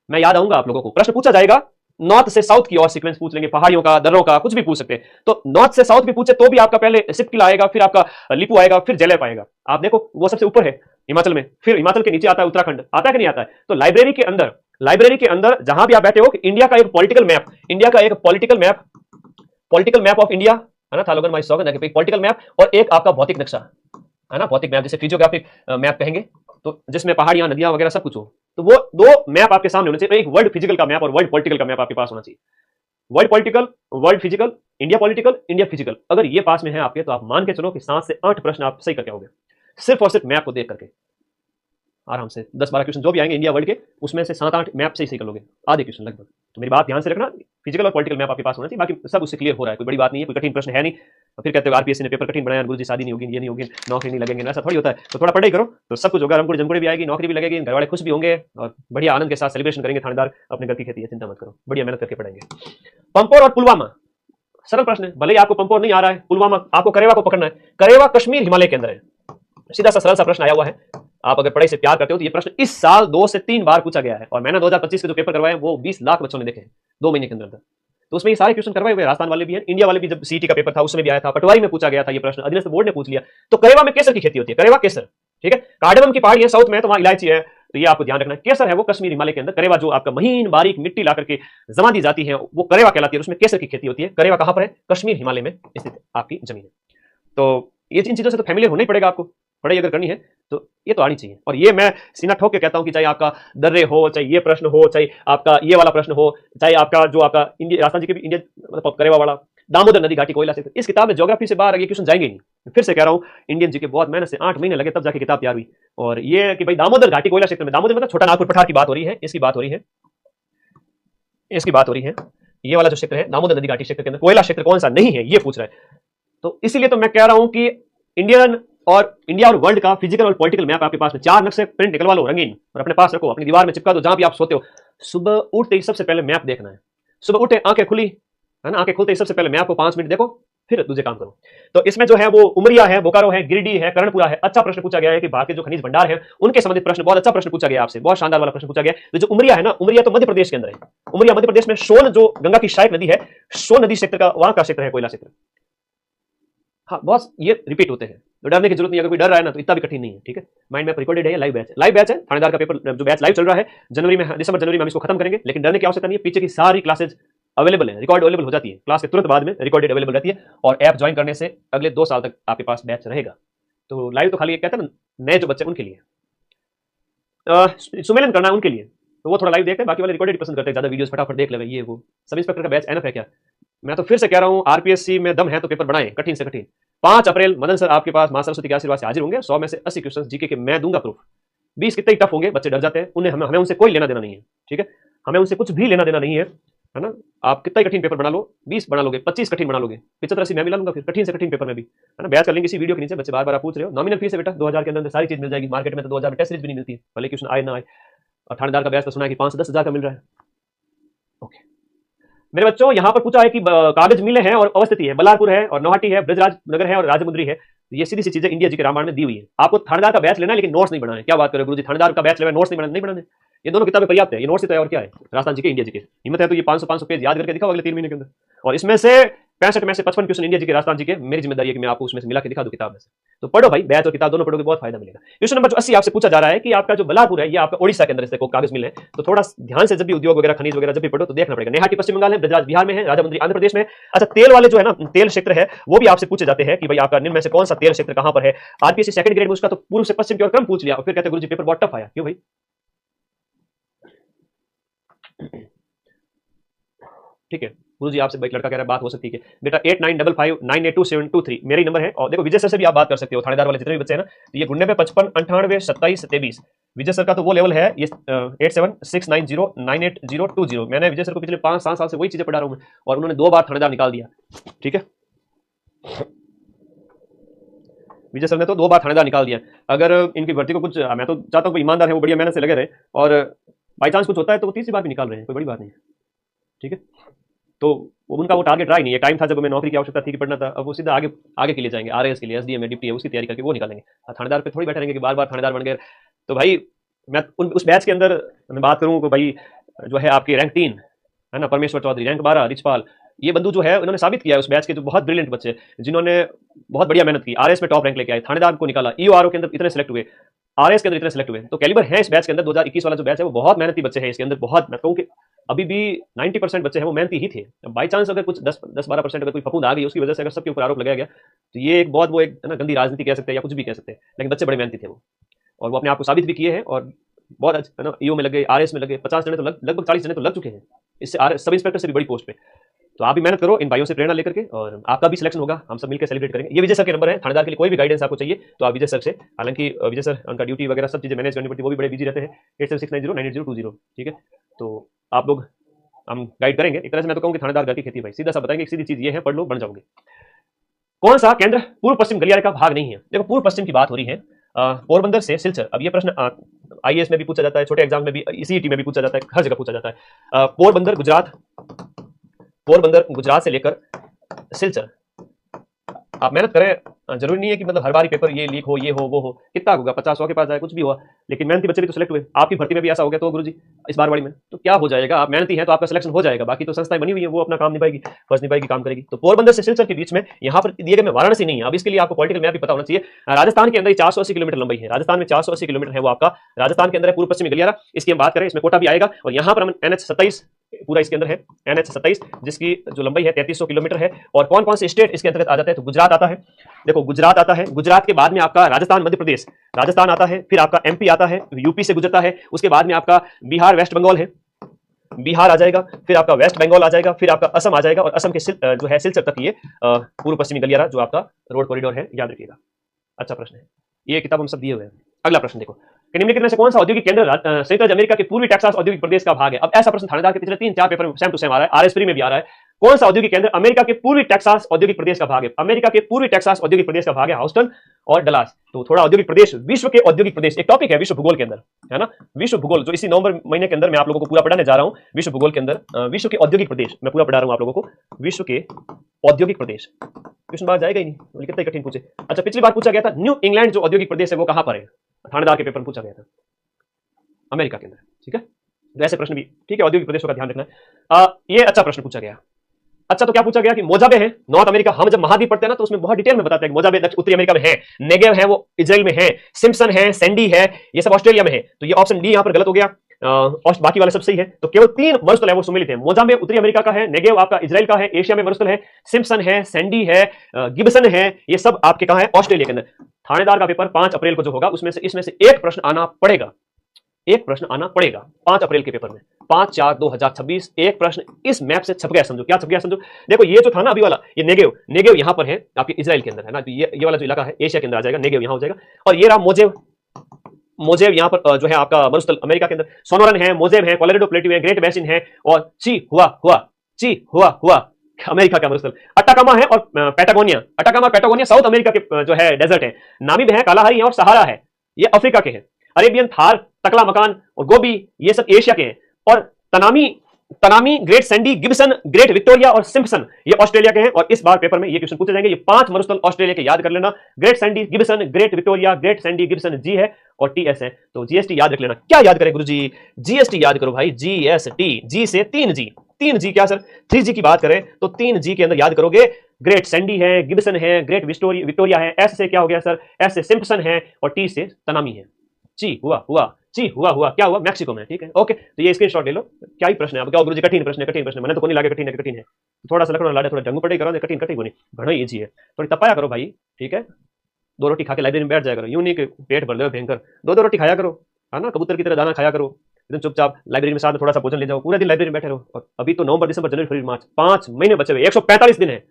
मैं याद आऊंगा आप लोगों को, प्रश्न पूछा जाएगा नॉर्थ से साउथ की ओर सीक्वेंस पूछ लेंगे, पहाड़ियों का, दर्रों का, कुछ भी पूछ सकते हैं। तो नॉर्थ से साउथ भी पूछे तो भी आपका पहले सिपकिला आएगा, फिर आपका लिपू आएगा, फिर जलेप आएगा। आप देखो वो सबसे ऊपर है हिमाचल में, फिर हिमाचल के नीचे आता है उत्तराखंड, आता है कि नहीं आता है। तो लाइब्रेरी के अंदर जहां भी आप बैठे हो, इंडिया का एक पॉलिटिकल मैप, इंडिया का एक पॉलिटिकल मैप ऑफ इंडिया है ना, थालोगन माई सौगन है, पॉलिटिकल मैप और एक आपका भौतिक नक्शा है ना, भौतिक मैप जिसे फिजियोग्राफिक मैप कहेंगे, तो जिसमें पहाड़ियां, नदियां वगैरह सब कुछ हो, तो वो दो मैप आपके सामने होने चाहिए। एक वर्ल्ड फिजिकल का मैप और वर्ल्ड पॉलिटिकल का मैप आपके पास होना चाहिए। World political, world physical, India political, India physical, अगर ये पास में है आपके तो आप मान के चलो कि 7 से 8 प्रश्न आप सही करके आओगे, सिर्फ और सिर्फ मैप को देख करके। आराम से 10-12 क्वेश्चन जो भी आएंगे इंडिया वर्ल्ड के, उसमें से 7-8 मैप से ही सही कर लोगे, आधे क्वेश्चन लगभग। तो मेरी बात ध्यान से रखना, फिजिकल और पॉलिटिकल मैप आपके पास होना चाहिए, बाकी सब उससे क्लियर हो रहा है, कोई बड़ी बात नहीं है, कोई कठिन प्रश्न है नहीं। और फिर कहते हो आरपीएससी ने पेपर कठिन बनाया, गुरुजी शादी नहीं होगी, ये नहीं होगी, नौकरी नहीं लगेंगे, ऐसा थोड़ी होता है। तो थोड़ा पढ़ाई करो तो सब कुछ होगा, रमकुड़ जमकुड़ी भी आएगी, नौकरी भी लगेगी, घर वाले खुश भी होंगे और बढ़िया आनंद के साथ सेलिब्रेशन करेंगे। थानेदार अपने घर की खेती है, चिंता मत करो, बढ़िया मेहनत करके पढ़ेंगे। पंपोर और पुलवामा, सरल प्रश्न है, भले ही आपको पंपोर नहीं आ रहा है, पुलवामा आपको करेवा को पकड़ना है। करेवा कश्मीर हिमालय के अंदर है, सीधा सा सरल सा प्रश्न आया हुआ है। आप अगर पढ़ाई से प्यार करते हो तो ये प्रश्न इस साल 2 से 3 बार पूछा गया है, और मैंने 2025 के जो पेपर करवाए वो 20 लाख बच्चों ने देखे हैं 2 महीने के अंदर। तो उसमें ये सारे क्वेश्चन करवाए हुए, राजस्थान वाले भी हैं, इंडिया वाले भी, जब सीटी का पेपर था उसमें भी आया था, पटवारी में पूछा गया था ये प्रश्न, अधीनस्थ बोर्ड ने पूछ लिया। तो करेवा में केसर की खेती होती है, करेवा केसर, ठीक है। कार्डमम की पहाड़ी है साउथ में, तो वहां इलायची है, तो ये आपको ध्यान रखना है। केसर है वो कश्मीर हिमालय के अंदर, करेवा जो आपका महीन बारीक मिट्टी ला करके जमा दी जाती है वो करेवा कहलाती है, उसमें केसर की खेती होती है। करेवा कहां पर है? कश्मीर हिमालय में स्थित आपकी जमीन है। तो ये इन चीजों से तो फैमिलियर होना ही पड़ेगा आपको, पढ़ाई अगर करनी है तो ये तो आनी चाहिए। और ये मैं सीना ठोक के कहता हूं कि चाहे आपका दर्रे हो, चाहे ये प्रश्न हो, चाहे आपका ये वाला प्रश्न हो, चाहे आपका जो आपका इंडिया राजस्थान जी के भी इंडिया मतलब करेवा वाला, दामोदर नदी घाटी कोयला क्षेत्र, इस किताब में ज्योग्राफी से बाहर ये क्वेश्चन जाएंगे नहीं। फिर से कह रहा हूं, इंडियन जी के बहुत मेहनत से 8 महीने लगे तब जाके किताब तैयार हुई। और ये कि भाई दामोदर घाटी कोयला क्षेत्र में, दामोदर मतलब छोटा नागपुर पठार की बात हो रही है, इसकी बात हो रही है, इसकी बात हो रही है। ये वाला जो क्षेत्र है दामोदर नदी घाटी क्षेत्र के अंदर कोयला क्षेत्र कौन सा नहीं है ये पूछ रहा है। तो इसीलिए तो मैं कह रहा हूं कि इंडियन और इंडिया और वर्ल्ड का फिजिकल और पॉलिटिकल मैप आपके पास में 4 नक्शे प्रिंट निकलवा लो रंगीन, और अपने पास रखो, अपनी दीवार में चिपका दो, जहां भी आप सोते हो। सुबह उठते ही सबसे पहले मैप देखना है, सुबह उठे आंखें खुली है ना, आंखें खुलते ही सबसे पहले मैप को 5 मिनट देखो, फिर दूसरे काम करो। तो इसमें जो है वो उमरिया है, बोकारो है, गिरिडीह है, कर्णपुरा है। अच्छा प्रश्न पूछा गया है कि भारत के जो खनिज भंडार है उनके संबंधित प्रश्न, बहुत अच्छा प्रश्न पूछा गया आपसे, बहुत शानदार वाला प्रश्न पूछा गया। तो जो उमरिया है ना, उमरिया तो मध्य प्रदेश के अंदर है, उमरिया मध्य प्रदेश में सोन जो गंगा की सहायक नदी है, सोन नदी क्षेत्र का वहां का क्षेत्र है, कोयला क्षेत्र। हाँ बॉस ये रिपीट होते हैं, तो डरने की जरूरत नहीं, अगर कोई डर रहा है ना तो इतना भी कठिन नहीं है, ठीक है। माइंड मैप रिकॉर्डेड है, लाइव बैच है, थानेदार का पेपर जो बैच लाइव चल रहा है, जनवरी में, दिसंबर जनवरी में हम इसको खत्म करेंगे। लेकिन डरने की आवश्यकता नहीं है, पीछे की सारी क्लासेज अवेलेबल है, रिकॉर्ड अवेलेबल हो जाती है, क्लास के तुरंत बाद में रिकॉर्डेड अवेलेबल रहती है, और ऐप ज्वाइन करने से अगले 2 साल तक आपके पास बैच रहेगा। तो लाइव तो खाली कहते हैं ना, नए जो बच्चे उनके लिए, सुमेलन करना है उनके लिए, तो वो थोड़ा लाइव देखते हैं, बाकी वाले रिकॉर्डेड पसंद करते हैं, ज्यादा वीडियोस फटाफट देख ले, ये वो। सब इंस्पेक्टर का बैच एनएफ है क्या? मैं तो फिर से कह रहा हूं, आरपीएससी में दम है तो पेपर बनाएं, कठिन से कठिन। 5 अप्रैल मदन सर आपके पास मां सरस्वती के आशीर्वाद से हाजिर होंगे, 100 में से 80 क्वेश्चन जीके के मैं दूंगा प्रूफ। 20 कितने टफ होंगे, बच्चे डर जाते हैं, उन्हें हमें उनसे कोई लेना देना नहीं है, ठीक है, हमें उनसे कुछ भी लेना देना नहीं है ना। आप कितना कठिन पेपर बना लो, 20 बना लोगे, 25 कठिन बना लोगे, 75-80 मैं मिला लूंगा, फिर कठिन से कठिन पेपर में भी, है ना। बैच कर लेंगे इसी वीडियो के नीचे। बच्चे बार बार आप पूछ रहे हो, नॉमिनल फीस है बेटा, 2000 के अंदर सारी चीज मिल जाएगी, मार्केट में तो 2000 में टेस्ट सीरीज भी नहीं मिलती है, भले क्वेश्चन आए ना आए। और थानेदार का बैच तो सुना है कि 5 से 10 हजार का मिल रहा है। ओके मेरे बच्चों, यहाँ पर पूछा है कि कागज मिले हैं और अवस्थिति है, बल्लारपुर है और नौहाटी है, ब्रजराज नगर है और राजमुंद्री है। ये सीधी सी चीजें इंडिया जी के रामायण में दी हुई है। आपको थानेदार का बैच लेना है लेकिन नोट्स नहीं बनाना है। क्या बात करें गुरुजी, थानेदार का बैच लेना, नोट्स नहीं बनाने। ये दोनों किताबें पर्याप्त है, ये नोट्स ही तो है और क्या है। राजस्थान जी के, इंडिया जी के, हिम्मत है तो ये 500 पेज याद करके दिखाओ अगले 3 महीने के अंदर। और इसमें से 65 में से 55 क्वेश्चन इंडिया जी के, राजस्थान जी के। मेरी जिम्मेदारी है कि मैं आपको उसमें से मिला के दिखा दूं किताब में से। तो पढ़ो भाई, बैच और किताब दोनों पढ़ोगे, बहुत फायदा मिलेगा। क्वेश्चन नंबर 80 आपसे पूछा जा रहा है कि आपका जो बल्लारपुर है ये आपका ओडिशा के अंदर से कागज मिले हैं, तो थोड़ा ध्यान से जब भी उद्योग वगैरह, खनिज वगैरह जब भी पढ़ो तो देखना पड़ेगा। नेहाटी पश्चिम बंगाल है, ब्रजराज बिहार में है, राजामुंद्री आंध्र प्रदेश में। अच्छा तेल वाले जो है ना, तेल क्षेत्र है वो भी आपसे पूछे जाते हैं कि भाई आपका निम्न में से कौन सा तेल क्षेत्र कहां पर है। आरपीएससी सेकंड ग्रेड में उसका तो पूर्व से पश्चिम की ओर क्रम पूछ लिया और फिर कहते हैं गुरुजी पेपर बहुत टफ आया। क्यों भाई? ठीक है गुरुजी, आपसे एक लड़का कह रहा है बात हो सकती है बेटा, 8955982723 मेरा ही नंबर है। और देखो विजय सर से भी आप बात कर सकते हो, थानेदार वाले जितने भी बच्चे हैं ना, तो ये गुंडे में 55 98 27 23 विजय सर का तो वो लेवल है, ये 8769098020। मैंने विजय सर को पिछले 5-7 साल से वही चीजें पढ़ा रहा हूँ और उन्होंने 2 बार थानेदार निकाल दिया। ठीक है, विजय सर ने तो 2 बार थानेदार निकाल दिया। अगर इनकी भर्ती को कुछ, मैं तो चाहता हूँ ईमानदार है वो, बढ़िया मेहनत से लगे रहे, और बाई चांस कुछ होता है तो वो 3री बार भी निकाल रहे हैं, कोई बड़ी बात नहीं है। ठीक है, तो उनका वो टारगेट रहा ही नहीं। एक टाइम था जब हमें नौकरी की आवश्यकता थी कि पढ़ना था, अब वो सीधा आगे आगे के लिए जाएंगे, आरएएस के लिए, एसडीएम है, डिप्टी है, उसकी तैयारी करके वो निकालेंगे। थानेदार पे थोड़ी बैठे रहेंगे कि बार बार थानेदार बन गए। तो भाई मैं उस बैच के अंदर मैं बात करूँ तो भाई जो है आपकी रैंक 3 है ना, परमेश्वर चौधरी, रैंक 12 रिचपाल, ये बंधु जो है उन्होंने साबित किया है उस बैच के जो बहुत ब्रिलियंट बच्चे जिन्होंने बहुत बढ़िया मेहनत की, आरएएस में टॉप रैंक लेके आए, थानेदार को निकाला, ईओआरओ के अंदर इतने सेलेक्ट हुए, आरएएस के अंदर इतने सेलेक्ट हुए। तो कैलिबर है इस बैच के अंदर। 2021 वाला जो बैच है वो बहुत मेहनती बच्चे हैं इसके अंदर, बहुत। मैं कहूँ कि अभी भी 90% बच्चे हैं वो मेहनती ही थे। बाई चांस अगर कुछ 10-12% अगर कोई फफूंद आ गई उसकी वजह से अगर सबके ऊपर आरोप लगाया गया तो ये एक बहुत, वो एक ना गंदी राजनीति कह सकते हैं या कुछ भी कह सकते हैं, लेकिन बच्चे बड़े मेहनती थे वो, और वो अपने आप को साबित भी किए हैं और बहुत अच्छा ना, ईओ में लग गए, आरएएस में लग गए, 50 जने तो लगभग 40 जने तो लग चुके हैं इससे सब इंस्पेक्टर से भी बड़ी पोस्ट पे। तो आप भी मेहनत करो इन भाइयों से प्रेरणा लेकर के, और आपका भी सिलेक्शन होगा, हम सब मिलकर सेलिब्रेट करेंगे। ये विजय सर के नंबर है, थानेदार के लिए कोई भी गाइडेंस आपको चाहिए तो आप विजय सर से, हालांकि विजय सर उनका ड्यूटी वगैरह सब चीजें मैनेज करनी पड़ती है, वो भी बड़े बिजी रहते हैं। 8769098020। ठीक है, तो आप लोग हम गाइड करेंगे। एक तरह से मैं तो कहूँ कि थानेदार घर की खेती भाई, सीधा सा बताएंगे, सीधी चीज ये है, पढ़ लो बन जाओगे। कौन सा केंद्र पूर्व पश्चिम गलियारे का भाग नहीं है? देखो पूर्व पश्चिम की बात हो रही है, पोरबंदर से सिलचर। अब ये प्रश्न आईएएस में भी पूछा जाता है, छोटे एग्जाम में भी, सीईटी में भी पूछा जाता है, हर जगह पूछा जाता है। पोरबंदर गुजरात से लेकर सिलचर, आप मेहनत करें, जरूरी नहीं है कि मतलब हर बार पेपर ये लीक हो, ये हो, वो हो, कितना होगा 50-100 के पास जाए, कुछ भी हुआ, लेकिन मेहनती बच्चे भी तो सिलेक्ट हुए। आपकी भर्ती में भी ऐसा हो गया तो गुरुजी इस बार वाली में तो क्या हो जाएगा, आप मेहनती हैं तो आपका सिलेक्शन हो जाएगा, बाकी तो संस्थाएं बनी हुई है, वो अपना काम निभाएगी, फर्ज निभाएगी, काम करेगी। तो पोरबंदर से सिलचर के बीच में यहाँ पर दिए गए में वाराणसी नहीं है। अब इसके लिए आपको पॉलिटिकल मैप भी पता होना चाहिए। राजस्थान के अंदर 480 किलोमीटर लंबाई है, राजस्थान में 480 किलोमीटर है, वो आपका राजस्थान के अंदर है, पूर्व पश्चिमी गलियारा। इसकी हम बात करें, इसमें कोटा भी आएगा, और यहाँ पर हम NH27 पूरा इसके अंदर है, NH27 जिसकी जो लंबाई है 3300 किलोमीटर है। और कौन कौन से स्टेट इसके अंतर्गत आ जाते हैं? तो गुजरात आता है, देखो गुजरात आता है, गुजरात के बाद में आपका राजस्थान, मध्य प्रदेश, राजस्थान आता है, फिर आपका MP आता है, यूपी से गुजरता है, उसके बाद में आपका बिहार, वेस्ट बंगाल है, बिहार आ जाएगा, फिर आपका वेस्ट बंगाल आ जाएगा, फिर आपका असम आ जाएगा, और असम के जो है सिलचर तक ये पूर्व पश्चिमी गलियारा जो आपका रोड कॉरिडोर है, याद रखिएगा। अच्छा प्रश्न है, ये किताब हम सब दिए हुए हैं। अगला प्रश्न देखो, कि निम्नलिखित में से कौन सा औद्योगिक केंद्र संयुक्त राज्य अमेरिका के पूर्वी टेक्सास औद्योगिक प्रदेश का भाग है? अब ऐसा प्रश्न थानेदार के पिछले 3-4 पेपर में सेम टू सेम आ रहा है, आरएस प्री में भी आ रहा है। कौन सा औद्योगिक केंद्र अमेरिका के पूर्वी टेक्सास औद्योगिक प्रदेश का भाग है? अमेरिका के पूर्वी टेक्सास औद्योगिक प्रदेश का भाग है ह्यूस्टन और डलास। तो थोड़ा औद्योगिक प्रदेश, विश्व के औद्योगिक प्रदेश एक टॉपिक है विश्व भूगोल के अंदर, है ना, विश्व भूगोल, जो इसी नवंबर महीने के अंदर मैं आप लोगों को पूरा पढ़ाने जा रहा हूं। विश्व भूगोल के अंदर विश्व के औद्योगिक प्रदेश मैं पूरा पढ़ा रहा हूं आप लोगों को, विश्व के औद्योगिक प्रदेश। क्वेश्चन बात जाएगा ही नहीं, बोले कितना कठिन पूछे। अच्छा, पिछली बार पूछा गया था न्यू इंग्लैंड जो औद्योगिक प्रदेश है वो कहां पर है? थानेदार के पेपर में पूछा गया था, अमेरिका के अंदर, ठीक है। तो ऐसे प्रश्न भी, ठीक है, औद्योगिक प्रदेशों का ध्यान रखना है। ये अच्छा प्रश्न पूछा गया। अच्छा, तो क्या पूछा गया कि मोजाबे है नॉर्थ अमेरिका। हम जब महाद्वीप पढ़ते हैं ना तो उसमें बहुत डिटेल में बताते हैं कि मोजाबे उत्तरी अमेरिका में है, नेगेव है वो इजराइल में है, सिम्पसन है, सैंडी है, ये सब ऑस्ट्रेलिया में है। तो ये ऑप्शन डी यहाँ पर गलत हो गया, बाकी वाले सब सही है। तो केवल 3 मरुस्थल है वो सुमेलित है। मोजाम्बिक उत्तरी अमेरिका का है, नेगेव आपका इजराइल का है, एशिया में मरुस्थल है, सिम्पसन है, सैंडी है, गिब्सन है, ये सब आपके कहां है? ऑस्ट्रेलिया के अंदर। थानेदार का पेपर 5 अप्रैल को जो होगा उसमें से इसमें से एक प्रश्न आना पड़ेगा, एक प्रश्न आना पड़ेगा 5 अप्रैल के पेपर में, 5/4/2026। एक प्रश्न इस मैप से छप गया समझो। क्या छप गया समझो? देखो ये जो था ना अभी वाला, ये नेगेव यहां पर है आपके इजराइल के अंदर, है ना। तो ये वाला जो इलाका है एशिया के अंदर आ जाएगा, नेगेव यहां हो जाएगा। और ये रहा मोजेव यहाँ पर जो है आपका मरुस्थल अमेरिका के अंदर। सोनोरन है, मोजेव है, कोलोराडो प्लेट्यू है, ग्रेट बेसिन है, और चिहुआहुआ अमेरिका का मरुस्थल। अटाकामा है और Patagonia, Atacama Patagonia south America के जो है डेजर्ट है। नामीब है, कालाहारी है और सहारा है, ये अफ्रीका के हैं। अरेबियन, थार, टकला मकान और गोबी ये सब एशिया के हैं। और Tanami, great Sandy, Gibson, Great Victoria और सिम्पसन ये ऑस्ट्रेलिया के हैं। और इस बार पेपर में ये क्वेश्चन पूछे जाएंगे। ये 5 मरुस्थल ऑस्ट्रेलिया के याद कर लेना, Great Sandy, Gibson, Great Victoria, Great Sandy, Gibson, जी है और टीएस है। तो जीएसटी याद रख लेना। क्या याद करें गुरुजी? जीएसटी याद करो भाई, जीएसटी, जी से 3G, 3G क्या सर? 3G की बात करें तो 3G के अंदर याद करोगे, ग्रेट सैंडी है, गिब्सन है, ग्रेट विक्टोरिया है, एस से क्या हो गया सर? एस से सिम्पसन है और टी से तनामी है। जी हुआ क्या हुआ? मैक्सिको में, ठीक है, ओके। तो ये स्क्रीनशॉट ले लो। क्या ही प्रश्न है? अब क्या गुरुजी कठिन प्रश्न है, मैंने तो कोई लागे कठिन है। थोड़ा सा लखनऊ लाडे, थोड़ा ढंग पड़े करो, कठिन को नहीं, घना इजी है, थोड़ी तपाया करो भाई, ठीक है। 2 रोटी खा के लाइब्रेरी में बैठ जाया करो, यूं नहीं कि पेट भर ले भयंकर, 2 रोटी खाया करो, है ना, कबूतर की तरह दाना खाया करो, एकदम चुपचाप लाइब्रेरी में साथ में थोड़ा सा भोजन ले जाओ, पूरे दिन लाइब्रेरी में बैठे रहो। और अभी तो नवंबर, दिसंबर, जनवरी, फरवरी, मार्च 5 महीने बचे हुए, 145 दिन है।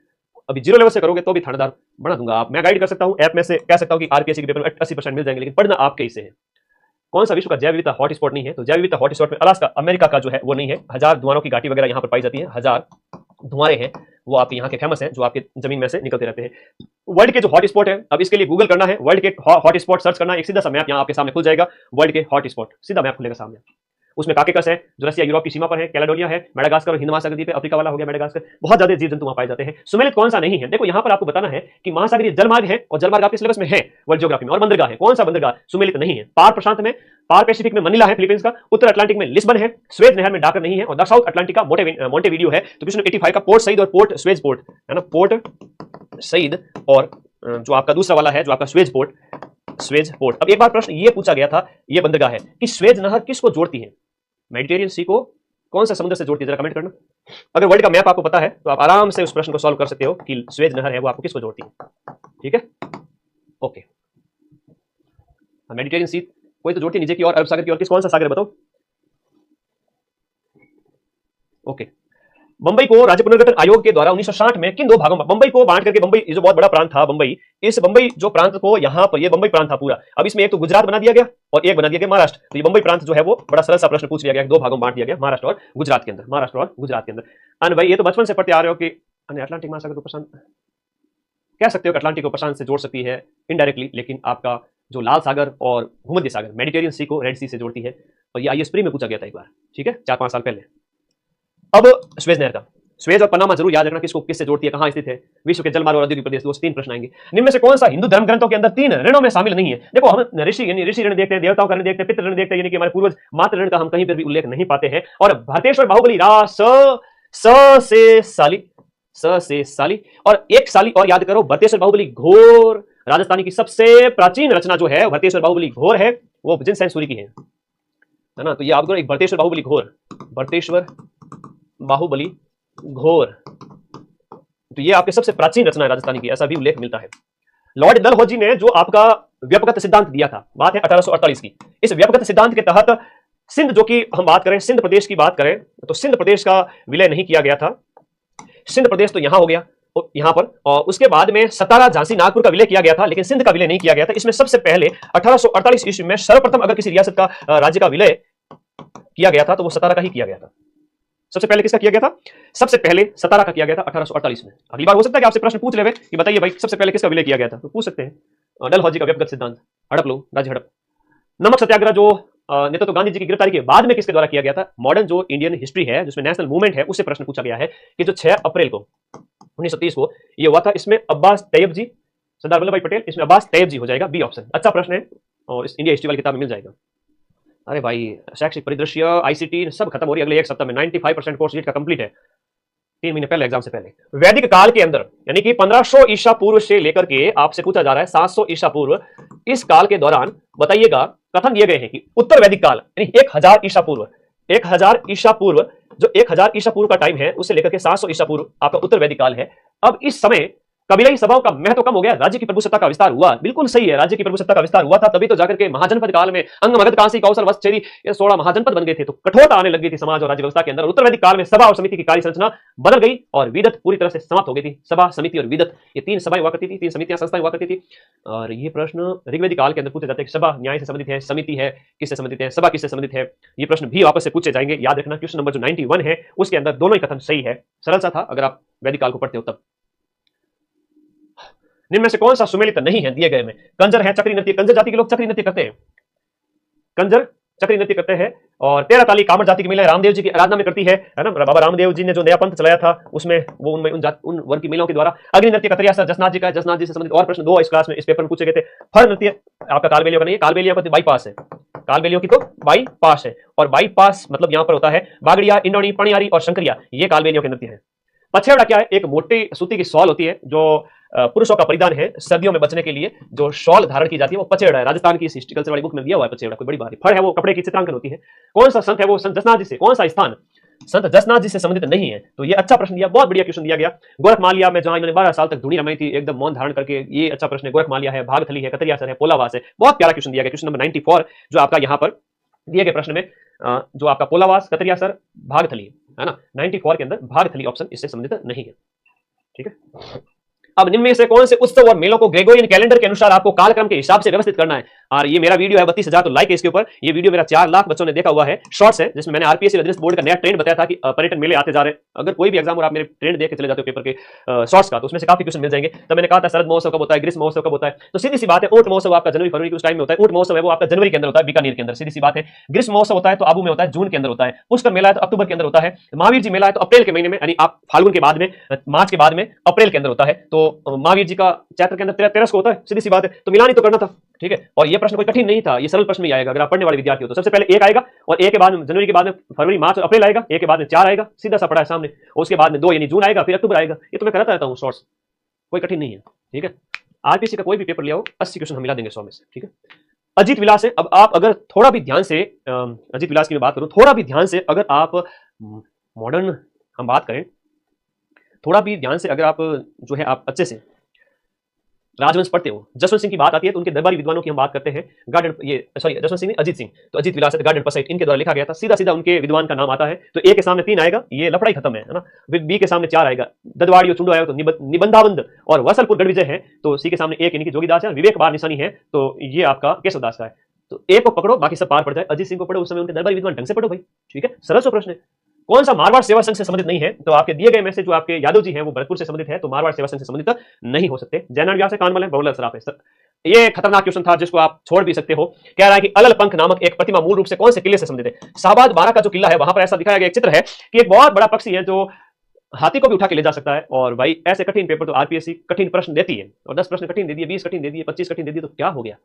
अभी 0 लेवल से करोगे तो भी थानेदार बना दूंगा। आप, मैं गाइड कर सकता हूं, ऐप में से कह सकता हूं कि आरपीएससी के पेपर में 80% मिल जाएंगे, लेकिन पढ़ना आपके हिस्से है। कौन सा विश्व का जैव विविधता हॉटस्पॉट नहीं है? तो जैव विविधता हॉटस्पॉट में अलास्का अमेरिका का जो है वो नहीं है। 1000 धुआरों की घाटी वगैरह यहाँ पर पाई जाती है, 1000 धुआरे हैं वो आपके यहाँ के फेमस हैं, जो आपके जमीन में से निकलते रहते हैं। वर्ल्ड के जो हॉटस्पॉट है, अब इसके लिए गूगल करना है, वर्ल्ड के हॉटस्पॉट सर्च करना है, एक सीधा सा मैप यहाँ आपके सामने खुल जाएगा, वर्ल्ड के हॉटस्पॉट सीधा मैप खुलेगा सामने। उसमें काकेकस है जो रसिया यूरोप की सीमा पर है, कैलेडोनिया है, मेडागास्कर और हिंद महासागर द्वीप है, अफ्रीका वाला हो गया मेडागास्कर, बहुत ज्यादा जीव जंतु वहां पाए जाते हैं। सुमेलित कौन सा नहीं है? देखो यहाँ पर आपको बताना है कि महासागरीय जलमार्ग है और जलमार्ग आपके सिलेबस में है वर्ल्ड ज्योग्राफी में, और बंदरगाह है, कौन सा बंदरगाह सुमेलित नहीं है? पार प्रशांत में, पार पैसिफिक में मनीला है फिलीपींस का, उत्तर अटलांटिक में लिस्बन है, स्वेज नहर में डाकर नहीं है, और दक्षिण साउथ अटलांटिक का मोंटेवीडियो है। तो क्वेश्चन 85 का पोर्ट सईद और पोर्ट स्वेज पोर्ट है ना, पोर्ट सईद और जो आपका दूसरा वाला है जो आपका स्वेज पोर्ट। अब एक बार प्रश्न ये पूछा गया था, ये बंदरगाह है कि स्वेज नहर किसको जोड़ती है? मेडिटेरियन सी को कौन सा समुद्र से जोड़ती है? जरा कमेंट करना। अगर वर्ल्ड का मैप आपको पता है तो आप आराम से उस प्रश्न को सॉल्व कर सकते हो कि स्वेज नहर है वो आपको किसको जोड़ती है, ठीक है, ओके। मेडिटेरियन सी कोई तो जोड़ती है नीचे की और अरब सागर की और, किस कौन सा सागर बताओ? ओके, बंबई को राज्य पुनर्गठन आयोग के द्वारा 1960 में किन दो भागों में बंबई को बांट करके, बंबई ये जो बहुत बड़ा प्रांत था बंबई, इस बंबई जो प्रांत को यहाँ पर ये बंबई प्रांत था पूरा, अब इसमें एक तो गुजरात बना दिया गया और एक बना दिया गया महाराष्ट्र। तो ये बंबई प्रांत जो है वो बड़ा सरल सा प्रश्न पूछ लिया गया, दो भागों में बांट दिया गया, महाराष्ट्र और गुजरात के अंदर, महाराष्ट्र और गुजरात के अंदर। अन भाई ये तो बचपन से पढ़ते आ रहे हो कि अटलांटिक महासागर को प्रशांत कह सकते हो कि अटलांटिक को प्रशांत से जोड़ सकती है इनडायरेक्टली, लेकिन आपका जो लाल सागर और भूमध्य सागर मेडिटेरियन सी को रेड सी से जोड़ती है, और ये आईएएस प्री में पूछा गया था एक बार, ठीक है, 4-5 साल पहले। अब स्वेज नहर का, स्वेज और पनामा जरूर याद रखना किसको किससे जोड़ती है, कहां स्थित है, विश्व के जलमार्ग और औद्योगिक प्रदेश, 2 से 3 प्रश्न आएंगे। निम्न में से कौन सा हिंदू धर्म ग्रंथों के अंदर 3 ऋणों में शामिल नहीं है? देखो हम ऋषि यानी ऋषि ऋण देखते हैं, देवताओं का ऋण देखते हैं, पितृ ऋण देखते हैं, यानी कि हमारे पूर्वज मातृ ऋण का हम कहीं पर भी उल्लेख नहीं पाते हैं। और भारतेश्वर बाहुबली रा से साली और एक साली और याद करो, भरतेश्वर बाहुबली घोर, राजस्थानी की सबसे प्राचीन रचना जो है भरतेश्वर बाहुबली घोर है, वो जिनसेन सूरी की है ना। तो ये याद करो, एक भरतेश्वर बाहुबली घोर, भरतेश्वर बाहुबली घोर, तो ये आपके सबसे प्राचीन रचना है राजस्थानी की, ऐसा भी उल्लेख मिलता है। लॉर्ड डलहौजी ने जो आपका व्यापक सिद्धांत दिया था, बात है 1848 की, इस व्यापक सिद्धांत के तहत सिंध, जो कि हम बात करें सिंध प्रदेश की बात करें तो सिंध प्रदेश का विलय नहीं किया गया था, सिंध प्रदेश तो यहां हो गया यहां पर, और उसके बाद में सतारा, झांसी, नागपुर का विलय किया गया था, लेकिन सिंध का विलय नहीं किया गया था। इसमें सबसे पहले 1848 ईस्वी में सर्वप्रथम अगर किसी रियासत का राज्य का विलय किया गया था तो वो सतारा का ही किया गया था। सबसे पहले किसका किया गया था? सबसे पहले सतारा का किया गया था 1848 में। अगली बार हो सकता है कि आपसे प्रश्न पूछ ले कि बताइए भाई सबसे पहले किसका विलय किया गया था, तो पूछ सकते हैं। डलहौजी का व्यक्तिगत सिद्धांत, हड़प लो, राज्य हड़प। नमक सत्याग्रह जो नेतृत्व तो गांधी जी की गिरफ्तारी के बाद में किसके द्वारा किया गया था? मॉडर्न जो इंडियन हिस्ट्री है जिसमें नेशनल मूवमेंट है उससे प्रश्न पूछा गया है कि जो 6 अप्रैल को 1930 को ये हुआ था, इसमें अब्बास तैयब जी, सरदार वल्लभ भाई पटेल, इसमें अब्बास तैयब जी हो जाएगा, बी ऑप्शन। अच्छा प्रश्न है और इस इंडिया हिस्ट्री वाली किताब में मिल जाएगा। अरे भाई शैक्षिक परिदृश्य, आईसीटी सब खत्म हो रही है अगले एक सप्ताह में, 95% कोर्स नीट का कंप्लीट है, 3 महीने पहले एग्जाम से पहले। वैदिक काल के अंदर यानी कि 1500 ईसा पूर्व से लेकर के आपसे पूछा जा रहा है 700 ईसा पूर्व, इस काल के दौरान बताइएगा, कथन दिए गए हैं कि उत्तर वैदिक काल यानी 1000 ईसा पूर्व, 1000 ईसा पूर्व, जो 1000 ईसा पूर्व का टाइम है उससे लेकर के 700 ईसा पूर्व आपका उत्तर वैदिक काल है। अब इस समय कबीलाई सभाओं का महत्व कम हो गया, राज्य की प्रभुसत्ता का विस्तार हुआ। बिल्कुल सही है, राज्य की प्रभुसत्ता का विस्तार हुआ था, तभी तो जाकर के महाजनपद काल में अंग, मगध, कांसी, कौशल, वत्स, चेरी ये 16 महाजनपद बन गए थे, तो कठोरता आने लग गई थी समाज और राज्य व्यवस्था के अंदर। उत्तर वैदिक काल में सभा और समिति की कार्य संरचना बदल गई और विदत पूरी तरह से समाप्त हो गई थी। सभा, समिति और विदत ये 3 सभाएं हुआ करती थी, 3 समितियां, संस्थाएं हुआ करती थी। और ये प्रश्न ऋग्वेदिक काल के अंदर पूछे जाते हैं, सभा न्याय से संबंधित है, समिति है किससे संबंधित है, सभा किससे संबंधित है, ये प्रश्न भी वापस से पूछे जाएंगे। याद रखना क्वेश्चन नंबर जो 91 है उसके अंदर दोनों ही कथन सही है, सरल सा था अगर आप वैदिक काल को पढ़ते हो तब। निम्न में से कौन सा सुमेलित नहीं है दिए गए में? कंजर है, चक्री नृत्य, कंजर जाति के लोग चक्री नृत्य करते हैं, कंजर चक्री नृत्य करते हैं। और 13 ताली कामर जाति की महिलाएं रामदेव जी की आराधना में करती है ना। बाबा रामदेव जी ने जो नया पंथ चलाया था उसमें वो उन वर्ग की महिलाओं के द्वारा अग्नि नृत्य कतरिया सर जसनाथ जी का, जसनाथ जी से संबंधित और प्रश्न 2 इस क्लास में इस पेपर में पूछे गए थे। फर नृत्य आपका कालबेलियों का नहीं है, कालबेलियों का तो बाईपास है, कालबेलियों की तो बाईपास है, और बाईपास मतलब यहां पर होता है बागड़िया, इंडोनी, पणियारी और शंकरिया, ये कालबेलियों के नृत्य है। पछेड़ा क्या है? एक मोटी सूती की शॉल होती है जो पुरुषों का परिधान है, सर्दियों में बचने के लिए जो शॉल धारण की जाती है वो पछेड़ा है। राजस्थान की हिस्ट्री कल्चर वाली बुक में दिया हुआ है पछेड़ा, कोई बड़ी बात नहीं। फड़ है वो कपड़े की चित्रांकन होती है। कौन सा संत है? वो संत जसनाथ जी से। कौन सा स्थान? संत जसनाथ जी से संबंधित नहीं है, तो ये अच्छा प्रश्न दिया, बहुत बढ़िया क्वेश्चन दिया गया। गोरखमालिया में जहां इन्होंने 12 साल तक धुनी रमाई थी एकदम मौन धारण करके, ये अच्छा प्रश्न है। गोरखमालिया है, भागथली है, कतरियासर है, पोलावास है, बहुत प्यारा क्वेश्चन दिया गया। क्वेश्चन नंबर 94 जो आपका यहाँ पर दिए गए प्रश्न में जो आपका पोलावास, कतरियासर, भागथली है ना, 94 के अंदर भागथली ऑप्शन इससे संबंधित नहीं है, ठीक है। अब निम्न में से कौन से उत्सव और मेलों को ग्रेगोरियन कैलेंडर के अनुसार आपको कालक्रम के हिसाब से व्यवस्थित करना है? और ये मेरा वीडियो है 32,000 तो लाइक है इसके ऊपर। ये वीडियो मेरा 4 लाख बच्चों ने देखा हुआ है, शॉर्ट्स है, जिसमें मैंने आरपीएससी रेजिडेंस बोर्ड का नया ट्रेंड बताया था कि पर्यटन मेले आते जा रहे हैं। अगर कोई भी एग्जाम और आप मेरे ट्रेंड देख के चले जाते हो पेपर के शॉर्ट्स का, तो उसमें से काफी क्वेश्चन मिल जाएंगे। तो मैंने कहा था शरद महोत्सव कब होता है, ग्रीष्म महोत्सव कब होता है, तो सीधी सी बात है ऊंट महोत्सव आपका जनवरी फरवरी के उस टाइम में होता है। ऊंट महोत्सव है वो आपका जनवरी के अंदर होता है, बीकानेर के अंदर, सीधी सी बात है। ग्रीष्म महोत्सव होता है तो आबू में होता है, जून के अंदर होता है। पुष्कर मेला है तो अक्टूबर के अंदर होता है। महावीर जी मेला है तो अप्रैल के महीने में, यानी आप फाल्गुन के बाद में, मार्च के बाद में, अप्रैल के अंदर होता है। तो महावीर जी का चैत्र के अंदर 13 को होता है, सीधी सी बात है। तो मिलान तो करना था, ठीक है। और ये प्रश्न कोई कठिन नहीं था, ये सरल प्रश्न में आएगा अगर आप पढ़ने वाले विद्यार्थी हो तो। सबसे पहले 1 आएगा और 1 के बाद में जनवरी के बाद में फरवरी, मार्च और अप्रैल आएगा, 1 के बाद में 4 आएगा, सीधा सा पड़ा है सामने। उसके बाद में 2 यानी जून आएगा, फिर अक्टूबर आएगा। ये तो मैं कराता रहता हूँ शॉर्ट्स, कोई कठिन नहीं है, ठीक है। आरपीसी का कोई भी पेपर ले आओ, 80 क्वेश्चन हम मिला देंगे 100 में से, ठीक है। अजीत विलास है। अब आप अगर थोड़ा भी ध्यान से अजीत विलास की मैं बात करूं, थोड़ा भी ध्यान से अगर आप मॉडर्न हम बात करें, थोड़ा भी ध्यान से अगर आप जो है आप अच्छे से राजवंश पढ़ते हो, जसवंत सिंह की बात आती है तो उनके दरबारी विद्वानों की हम बात करते हैं, गार्डन ये सॉरी जसवंत सिंह अजीत सिंह, तो अजीत विलास गार्डन पसाइट इनके द्वारा लिखा गया था, सीधा सीधा उनके विद्वान का नाम आता है, तो ए के सामने 3 आएगा, ये लफड़ा ही खत्म है ना। फिर बी के सामने 4 आएगा, ददवाड़ी चुंडो आएगा तो निबंधाबंद और वसलपुर गढ़विजय है, तो सी के सामने एक यानी कि जोगीदास है, विवेक बार निशानी है तो ये आपका केशवदास का है। तो ए को पकड़ो बाकी सब पार पड़ जाए, अजीत सिंह को पढ़ो उस समय उनके दरबारी विद्वान ढंग से पढ़ो भाई, ठीक है, सरल सा प्रश्न है। कौन सा मारवाड़ सेवा संघ से संबंधित नहीं है, तो आपके दिए गए में से जो आपके यादव जी हैं वो भरतपुर से संबंधित है, तो मारवाड़ सेवा संघ से संबंधित नहीं हो सकते। जैनन व्यास है, कानमल है, बहुलर सराफ है। ये खतरनाक क्वेश्चन था जिसको आप छोड़ भी सकते हो। कह रहा है कि अलल पंख नामक एक प्रतिमा मूल रूप से कौन से किले से संबंधित है। शाहबाद बारा का जो किला है वहां पर ऐसा दिखाया गया एक चित्र है कि एक बहुत बड़ा पक्षी है जो हाथी को भी उठा के ले जा सकता है। और भाई ऐसे कठिन पेपर तो आरपीएससी कठिन प्रश्न देती है, और 10 प्रश्न कठिन दे दिए, 20 कठिन दे दिए, 25 कठिन दे दिए, तो क्या हो गया,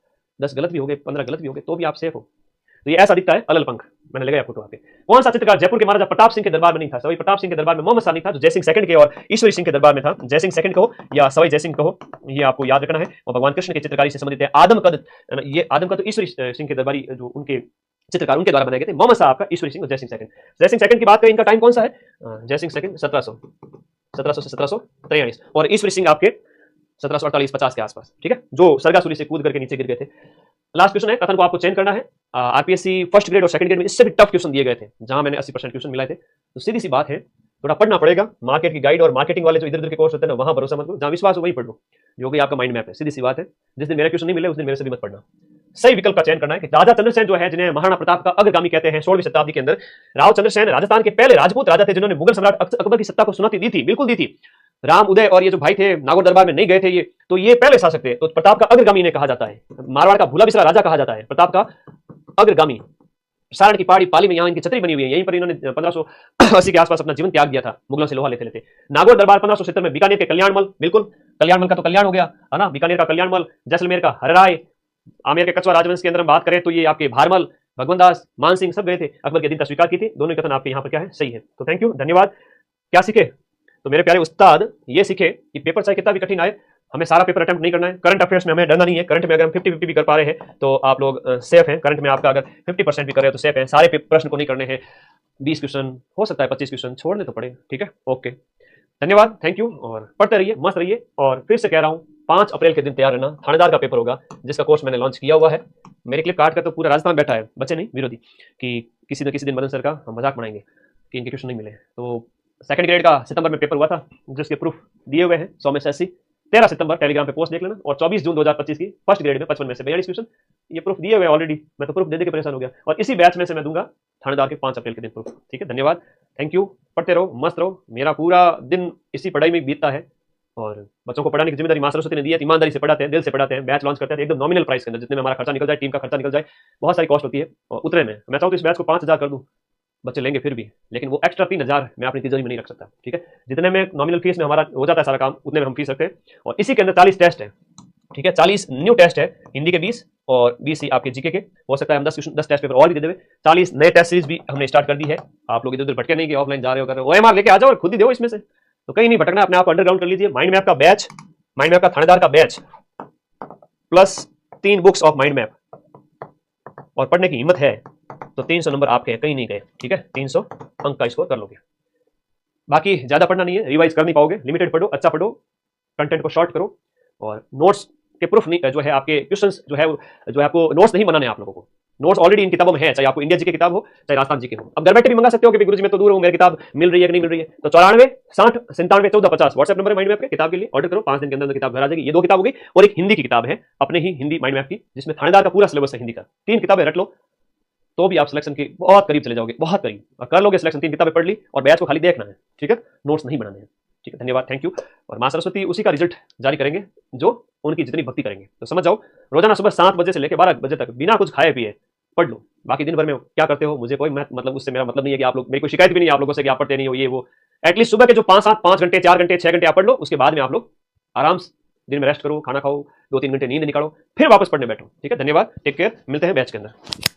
10 गलत भी हो गए, 15 गलत भी हो गए, तो भी आप सेफ हो। तो ये ऐसा दिखता है अलल पंख, मैंने लगाया फोटो आपके। कौन सा चित्रकार जयपुर के महाराजा प्रताप सिंह के दरबार में नहीं था। सवाई प्रताप सिंह के दरबार में मोहम्मद शाह नहीं था, जो जयसिंह सेकंड के और ईश्वरी सिंह के दरबार में था। जयसिंह सेकंड कहो या सवाई जयसिंह कहो, ये आपको याद रखना है। और भगवान कृष्ण की चित्रकारी से संबंधित है। आदमकद, ये आदमकद ईश्वरी सिंह के दरबारी जो उनके चित्रकार उनके द्वारा बनाए गए थे। मोहम्मद शाह आपका ईश्वरी सिंह और जयसिंह सेकंड। जयसिंह सेकंड की बात करें, इनका टाइम कौन सा है, जयसिंह सेकंड 1700 से 1743 और ईश्वरी सिंह आपके 1748-50 के आसपास, ठीक है, जो सरगासुरी से कूद करके नीचे गिर गए थे। लास्ट क्वेश्चन है, कथन को आपको चेंज करना है। आरपीएससी फर्स्ट ग्रेड और सेकंड ग्रेड में इससे भी टफ क्वेश्चन दिए गए थे, जहां मैंने 80% क्वेश्चन मिलाए थे। तो सीधी सी बात है, थोड़ा पढ़ना पड़ेगा। मार्केट की गाइड और मार्केटिंग वाले जो इधर उधर के कोर्स होते हैं ना, वहां भरोसा मत करो, जहां विश्वास हो वही पढ़ लो, जो कि आपका माइंड मैप है। सीधी सी बात है, जिस दिन मेरा क्वेश्चन नहीं मिले उस दिन मेरे से भी मत पढ़ना। सही विकल्प का चयन करना है कि राजा चंद्रसेन जो है, जिन्हें महाराणा प्रताप का अग्रगामी कहते हैं 16वीं शताब्दी के अंदर, राव चंद्रसेन राजस्थान के पहले राजपूत राजा थे जिन्होंने मुगल सम्राट अकबर की सत्ता को चुनौती दी थी, बिल्कुल दी थी। राम उदय और ये जो भाई थे नागौर दरबार में नहीं गए थे, ये तो ये पहले शासक थे, तो प्रताप का अग्रगामी इन्हें कहा जाता है। मारवाड़ का भूला बिसरा राजा कहा जाता है, प्रताप का अग्रगामी। सारण की पहाड़ी पाली में यहाँ इनकी छतरी बनी हुई है, यहीं पर इन्होंने 1580 के आसपास अपना जीवन त्याग दिया था, मुगलों से लोहा लेते लेते। नागौर दरबार 1570 में, बीकानेर के कल्याणमल, बिल्कुल कल्याणमल का तो कल्याण हो गया है ना, बीकानेर का कल्याणमल, जैसलमेर का हरराय, आमेर के कछवा राजवंश के अंदर हम बात करें तो ये आपके भारमल, भगवंदास, मान सिंह सब गए थे, अकबर के दिन स्वीकार की थी। दोनों कथन आपके यहाँ पर क्या है, सही है। तो थैंक यू, धन्यवाद। क्या सीखे, तो मेरे प्यारे उस्ताद ये सीखे कि पेपर चाहे कितना भी कठिन आए, हमें सारा पेपर अटेम्प्ट नहीं करना है। करंट अफेयर्स में हमें डरना नहीं है। करंट में अगर हम 50-50 भी कर पा रहे हैं तो आप लोग सेफ हैं। करंट में आपका अगर 50% भी कर रहे हो तो सेफ है। सारे प्रश्न को नहीं करने हैं, 20 क्वेश्चन हो सकता है, 25 क्वेश्चन छोड़ने तो पड़े, ठीक है, ओके, धन्यवाद, थैंक यू। और पढ़ते रहिए, मस्त रहिए। और फिर से कह रहा हूँ, 5 अप्रैल के दिन तैयार रहना, थानेदार का पेपर होगा, जिसका कोर्स मैंने लॉन्च किया हुआ है। मेरे क्लिप काट कर तो पूरा राजस्थान बैठा है, बच्चे नहीं विरोधी, कि किसी न किसी दिन मदन सर का हम मजाक बनाएंगे कि इनके क्वेश्चन नहीं मिले। तो सेकंड ग्रेड का सितंबर में पेपर हुआ था, जिसके प्रूफ दिए हुए हैं 100 में से 80। 13 सितंबर टेलीग्राम पे पोस्ट देख लेना। और 24 जून 2025 की फर्स्ट ग्रेड में 55 में से 42 क्वेश्चन, ये प्रूफ दिए हुए ऑलरेडी, मैं तो प्रूफ दे के परेशान हो गया। और इसी बैच में से मैं दूंगा थानेदार के 5 अप्रैल के दिन प्रूफ, ठीक है, धन्यवाद, थैंक यू। पढ़ते रहो, मस्त रहो। मेरा पूरा दिन इसी पढ़ाई में बीतता है, और बच्चों को पढ़ाने की जिम्मेदारी मां सरस्वती ने दी है। ईमानदारी से पढ़ाते हैं, दिल से पढ़ाते हैं। बैच लॉन्च करते हैं एकदम नॉमिनल प्राइस के अंदर, जितने में हमारा खर्चा निकल जाए, टीम का खर्चा निकल जाए, बहुत सारी कॉस्ट होती है, और उतने में मैं चाहूँ तो इस बैच को 5000 कर दूं, बच्चे लेंगे फिर भी, लेकिन वो एक्स्ट्रा 3000 मैं अपनी तिजोरी में नहीं रख सकता, ठीक है। जितने में नॉमिनल फीस में हमारा हो जाता है सारा काम, उतने में हम फीस रखते हैं। और इसी के अंदर 40 टेस्ट है, ठीक है, 40 न्यू टेस्ट है, हिंदी के 20 और 20 आपके जीके के। हो सकता है हम 10 टेस्ट पेपर और भी दे देवे। 40 नए टेस्ट सीरीज भी हमने स्टार्ट कर दी है। आप लोग इधर उधर भटके नहीं कि ऑफलाइन जा रहे हो, कर रहे हो, OMR लेके आ जाओ और खुद ही दो इसमें से, तो कहीं नहीं भटकना, अपने आप अंडरग्राउंड कर लीजिए। माइंड मैप का बैच, माइंड मैप का थानेदार का batch, plus 3 books of mind map, और पढ़ने की हिम्मत है तो 300 नंबर आपके हैं, कहीं नहीं गए, ठीक है, 300 अंक का स्कोर कर लोगे। बाकी ज्यादा पढ़ना नहीं है, रिवाइज कर नहीं पाओगे, लिमिटेड पढ़ो, अच्छा पढ़ो, कंटेंट को शॉर्ट करो, और नोट्स के प्रूफ नहीं, जो है आपके क्वेश्चंस जो है आपको नोट्स नहीं बनाने, आप लोगों को नोट्स ऑलरेडी इन किताबों में है, चाहे आपको इंडिया जी की किताब हो चाहे राजस्थान जी की हो। अब घर बैठे भी मंगा सकते हो कि गुरुजी मैं तो दूर हूं, मेरी किताब मिल रही है कि नहीं मिल रही है, तो 94 60 97 14 50 व्हाट्सएप नंबर है माइंड मैप के, किताब के लिए ऑर्डर करो, 5 दिन के अंदर किताब घर आ जाएगी। ये 2 किताब हो गई, और एक हिंदी की किताब है अपने ही हिंदी माइंड मैप की, जिसमें थानेदार का पूरा सिलेबस है हिंदी का। 3 किताबें रट लो तो भी आप सिलेक्शन के बहुत करीब चले जाओगे, बहुत करीब, और कर लोगे सिलेक्शन। 3 किताबें पढ़ ली, और बैच को खाली देखना है, ठीक है, नोट्स नहीं बनाने हैं, ठीक है, धन्यवाद, थैंक यू। और मां सरस्वती उसी का रिजल्ट जारी करेंगे जो उनकी जितनी भक्ति करेंगे। तो समझ जाओ, रोजाना सुबह 7 बजे से लेकर 12 बजे तक बिना कुछ खाए पिए पढ़ लो। बाकी दिन भर में क्या करते हो मुझे कोई मतलब उससे मेरा मतलब नहीं है कि आप लोग, मेरी कोई शिकायत भी नहीं है आप लोगों से कि आप पढ़ते नहीं हो ये वो। एटलीस्ट सुबह के जो 5 घंटे 4 घंटे 6 घंटे आप पढ़ लो, उसके बाद में आप लोग आराम से दिन में रेस्ट करो, खाना खाओ, 2-3 घंटे नींद निकालो, फिर वापस पढ़ने बैठो, ठीक है, धन्यवाद, टेक केयर, मिलते हैं बैच के अंदर।